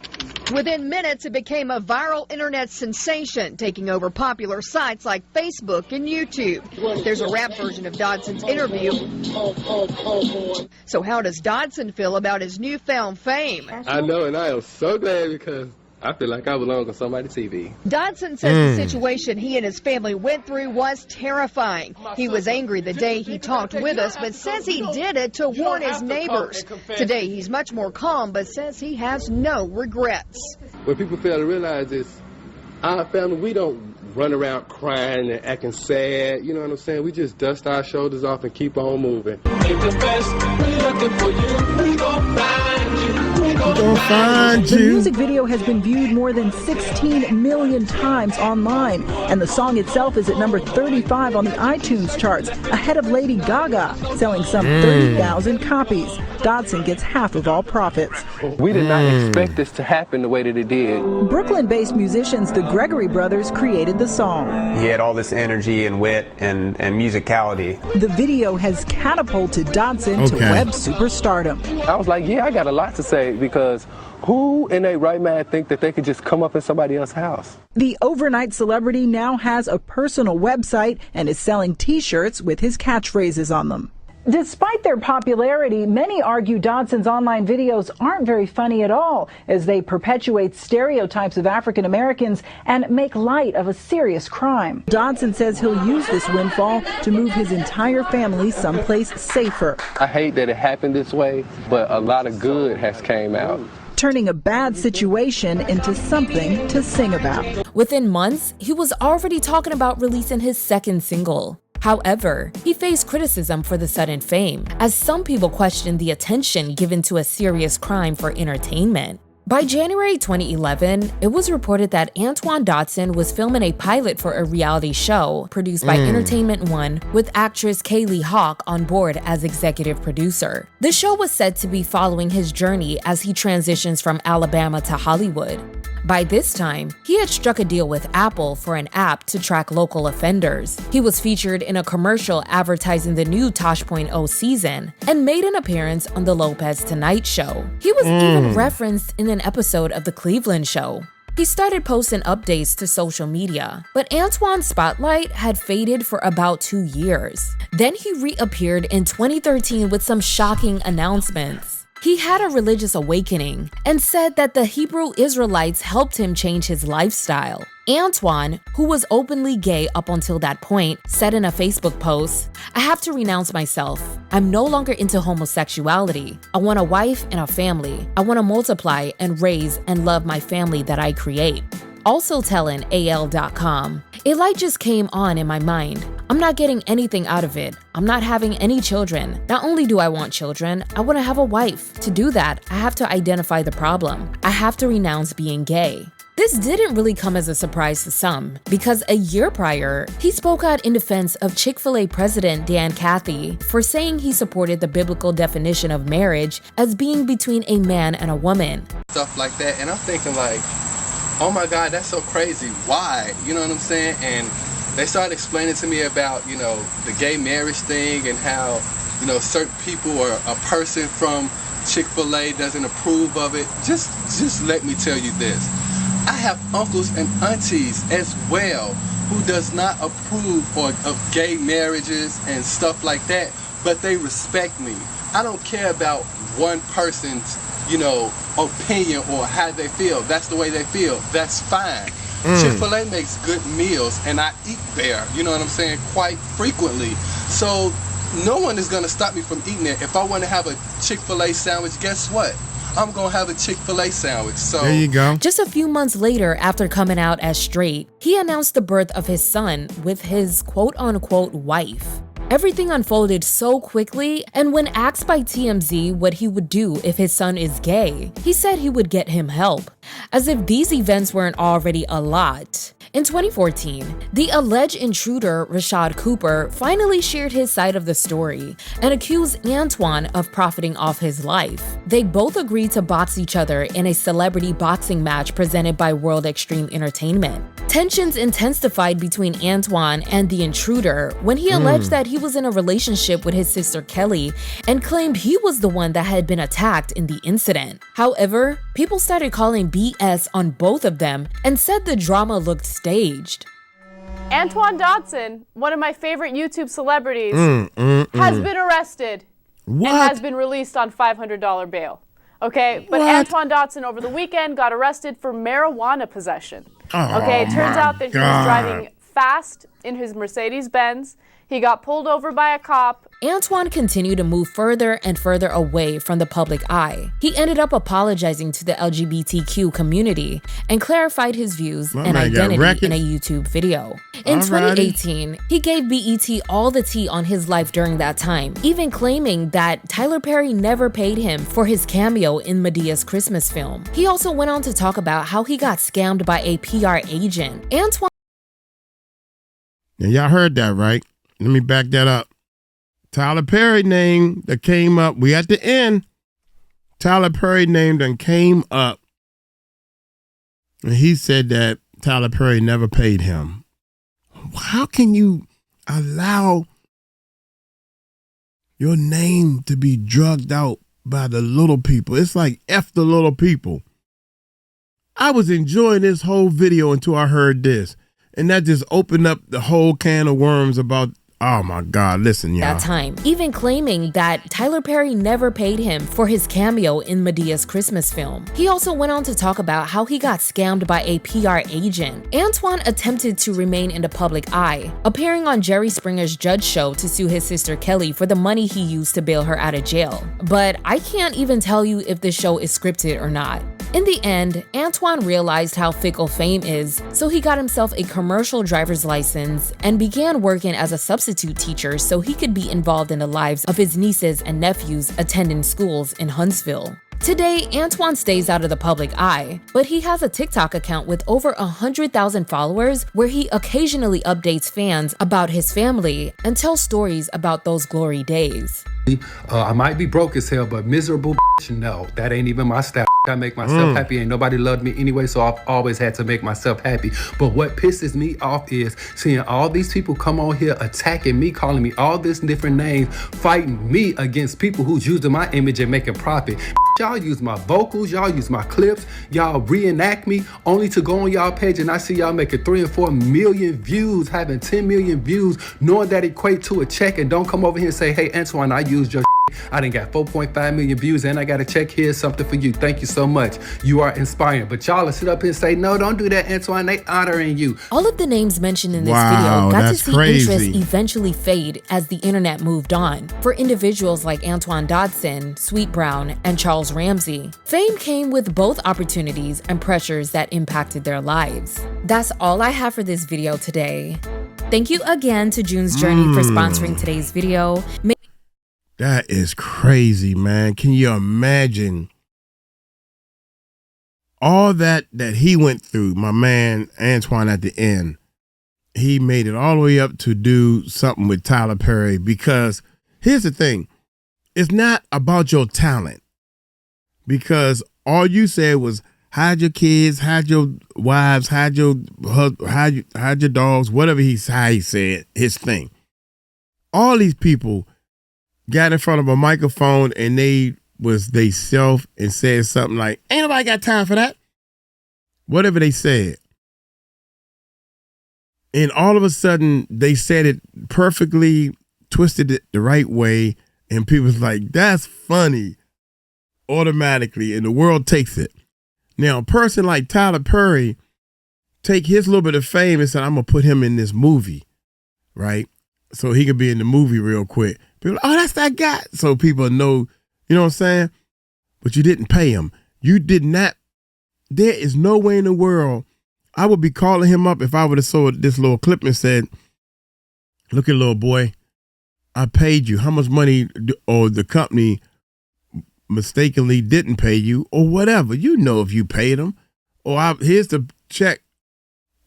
Within minutes, it became a viral internet sensation, taking over popular sites like Facebook and YouTube. There's a rap version of Dodson's interview. So how does Dodson feel about his newfound fame? I know, and I am so glad because I feel like I belong on somebody's TV. Dodson says the situation he and his family went through was terrifying. He was angry the day he talked with us, but says he did it to warn his neighbors. Today, he's much more calm, but says he has no regrets. What people fail to realize is our family, we don't run around crying and acting sad. You know what I'm saying? We just dust our shoulders off and keep on moving. The music video has been viewed more than 16 million times online, and the song itself is at number 35 on the iTunes charts, ahead of Lady Gaga, selling some 30,000 copies. Dodson gets half of all profits. We did not expect this to happen the way that it did. Brooklyn-based musicians, the Gregory Brothers, created the song. He had all this energy and wit and musicality. The video has catapulted Dodson to web superstardom. I was like, yeah, I got a lot to say, because who in their right mind think that they could just come up in somebody else's house? The overnight celebrity now has a personal website and is selling t-shirts with his catchphrases on them. Despite their popularity, many argue Dodson's online videos aren't very funny at all, as they perpetuate stereotypes of African Americans and make light of a serious crime. Dodson says he'll use this windfall to move his entire family someplace safer. I hate that it happened this way, but a lot of good has came out. Turning a bad situation into something to sing about. Within months, he was already talking about releasing his second single. However, he faced criticism for the sudden fame, as some people questioned the attention given to a serious crime for entertainment. By January 2011, it was reported that Antoine Dodson was filming a pilot for a reality show produced by Entertainment One with actress Kaylee Hawk on board as executive producer. The show was said to be following his journey as he transitions from Alabama to Hollywood. By this time, he had struck a deal with Apple for an app to track local offenders. He was featured in a commercial advertising the new Tosh.0 season and made an appearance on the Lopez Tonight Show. He was even referenced in an episode of The Cleveland Show. He started posting updates to social media, but Antoine's spotlight had faded for about 2 years. Then he reappeared in 2013 with some shocking announcements. He had a religious awakening and said that the Hebrew Israelites helped him change his lifestyle. Antoine, who was openly gay up until that point, said in a Facebook post, "I have to renounce myself. I'm no longer into homosexuality. I want a wife and a family. I want to multiply and raise and love my family that I create." Also telling AL.com, "A light just came on in my mind. I'm not getting anything out of it. I'm not having any children. Not only do I want children, I want to have a wife. To do that, I have to identify the problem. I have to renounce being gay." This didn't really come as a surprise to some, because a year prior, he spoke out in defense of Chick-fil-A president Dan Cathy for saying he supported the biblical definition of marriage as being between a man and a woman. Stuff like that, and I'm thinking like, oh my God, that's so crazy. Why? You know what I'm saying? And they started explaining to me about, you know, the gay marriage thing and how, you know, certain people or a person from Chick-fil-A doesn't approve of it. Just let me tell you this. I have uncles and aunties as well who does not approve of gay marriages and stuff like that, but they respect me. I don't care about one person's, you know, opinion or how they feel. That's the way they feel. That's fine. Chick-fil-A makes good meals, and I eat there, you know what I'm saying, quite frequently. So no one is going to stop me from eating it. If I want to have a Chick-fil-A sandwich, guess what? I'm going to have a Chick-fil-A sandwich. So there you go. Just a few months later, after coming out as straight, he announced the birth of his son with his quote-unquote wife. Everything unfolded so quickly, and when asked by TMZ what he would do if his son is gay, he said he would get him help. As if these events weren't already a lot. In 2014, the alleged intruder, 𝗗𝗓𝗡𝗞𝗦, finally shared his side of the story and accused Antoine of profiting off his life. They both agreed to box each other in a celebrity boxing match presented by World Extreme Entertainment. Tensions intensified between Antoine and the intruder when he alleged that he was in a relationship with his sister Kelly and claimed he was the one that had been attacked in the incident. However, people started calling BS on both of them and said the drama looked staged. Antoine Dodson, one of my favorite YouTube celebrities, has been arrested and has been released on $500 bail. Okay, but Antoine Dodson over the weekend got arrested for marijuana possession. Okay, it turns out that he was driving fast in his Mercedes-Benz. He got pulled over by a cop. Antoine continued to move further and further away from the public eye. He ended up apologizing to the LGBTQ community and clarified his views and identity in a YouTube video. In 2018, he gave BET all the tea on his life during that time, even claiming that Tyler Perry never paid him for his cameo in Medea's Christmas film. He also went on to talk about how he got scammed by a PR agent. Antoine. Now, y'all heard that, right? Let me back that up. Tyler Perry name that came up. We at the end. Tyler Perry name that came up. And he said that Tyler Perry never paid him. How can you allow your name to be drugged out by the little people? It's like F the little people. I was enjoying this whole video until I heard this. And that just opened up the whole can of worms about, oh my God, listen, y'all. That time, even claiming that Tyler Perry never paid him for his cameo in Medea's Christmas film. He also went on to talk about how he got scammed by a PR agent. Antoine attempted to remain in the public eye, appearing on Jerry Springer's Judge Show to sue his sister Kelly for the money he used to bail her out of jail. But I can't even tell you if the show is scripted or not. In the end, Antoine realized how fickle fame is, so he got himself a commercial driver's license and began working as a substitute teacher so he could be involved in the lives of his nieces and nephews attending schools in Huntsville. Today, Antoine stays out of the public eye, but he has a TikTok account with over 100,000 followers where he occasionally updates fans about his family and tells stories about those glory days. I might be broke as hell, but miserable, no, that ain't even my style. I make myself happy. Ain't nobody loved me anyway, so I've always had to make myself happy. But what pisses me off is seeing all these people come on here attacking me, calling me all this different names, fighting me against people who's using my image and making profit. Y'all use my vocals, y'all use my clips, y'all reenact me only to go on y'all page and I see y'all making 3 and 4 million views, having 10 million views, knowing that equate to a check, and don't come over here and say, hey, Antoine, I used your I done got 4.5 million views and I got a check. Here's something for you. Thank you so much. You are inspiring. But y'all will sit up here and say, no, don't do that, Antoine. They honoring you. All of the names mentioned in this video got to see interest eventually fade as the internet moved on. For individuals like Antoine Dodson, Sweet Brown, and Charles Ramsey, fame came with both opportunities and pressures that impacted their lives. That's all I have for this video today. Thank you again to June's Journey for sponsoring today's video. That is crazy, man. Can you imagine all that he went through? My man Antoine at the end, he made it all the way up to do something with Tyler Perry, because here's the thing. It's not about your talent, because all you said was hide your kids, hide your wives, hide your husband, hide your dogs, whatever how he said his thing. All these people got in front of a microphone and they self and said something like, ain't nobody got time for that. Whatever they said. And all of a sudden they said it perfectly, twisted it the right way. And people's like, that's funny automatically. And the world takes it. Now, a person like Tyler Perry take his little bit of fame and say, I'm going to put him in this movie, right? So he could be in the movie real quick. People, oh, that's that guy. So people know, you know what I'm saying? But you didn't pay him. You did not. There is no way in the world I would be calling him up if I would have saw this little clip and said, look at little boy, I paid you. How much money or the company mistakenly didn't pay you or whatever. You know if you paid them. Or here's the check.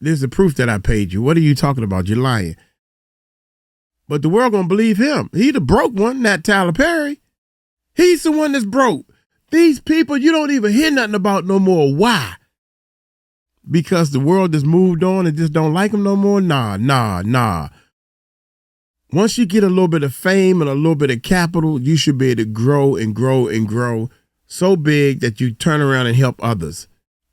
There's the proof that I paid you. What are you talking about? You're lying. But the world gonna believe him. He the broke one, not Tyler Perry. He's the one that's broke. These people you don't even hear nothing about no more. Why? Because the world just moved on and just don't like him no more? Nah. Once you get a little bit of fame and a little bit of capital, you should be able to grow and grow and grow so big that you turn around and help others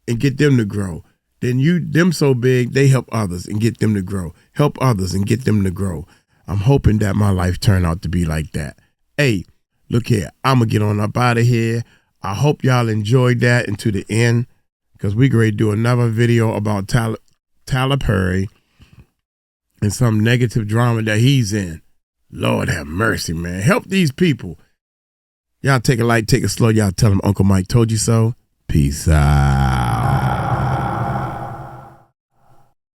and get them to grow. Then them so big, they help others and get them to grow. Help others and get them to grow. I'm hoping that my life turn out to be like that. Hey, look here. I'm going to get on up out of here. I hope y'all enjoyed that and to the end because we're going to do another video about Tyler Perry and some negative drama that he's in. Lord have mercy, man. Help these people. Y'all take it light, take it slow. Y'all tell them Uncle Mike told you so. Peace out.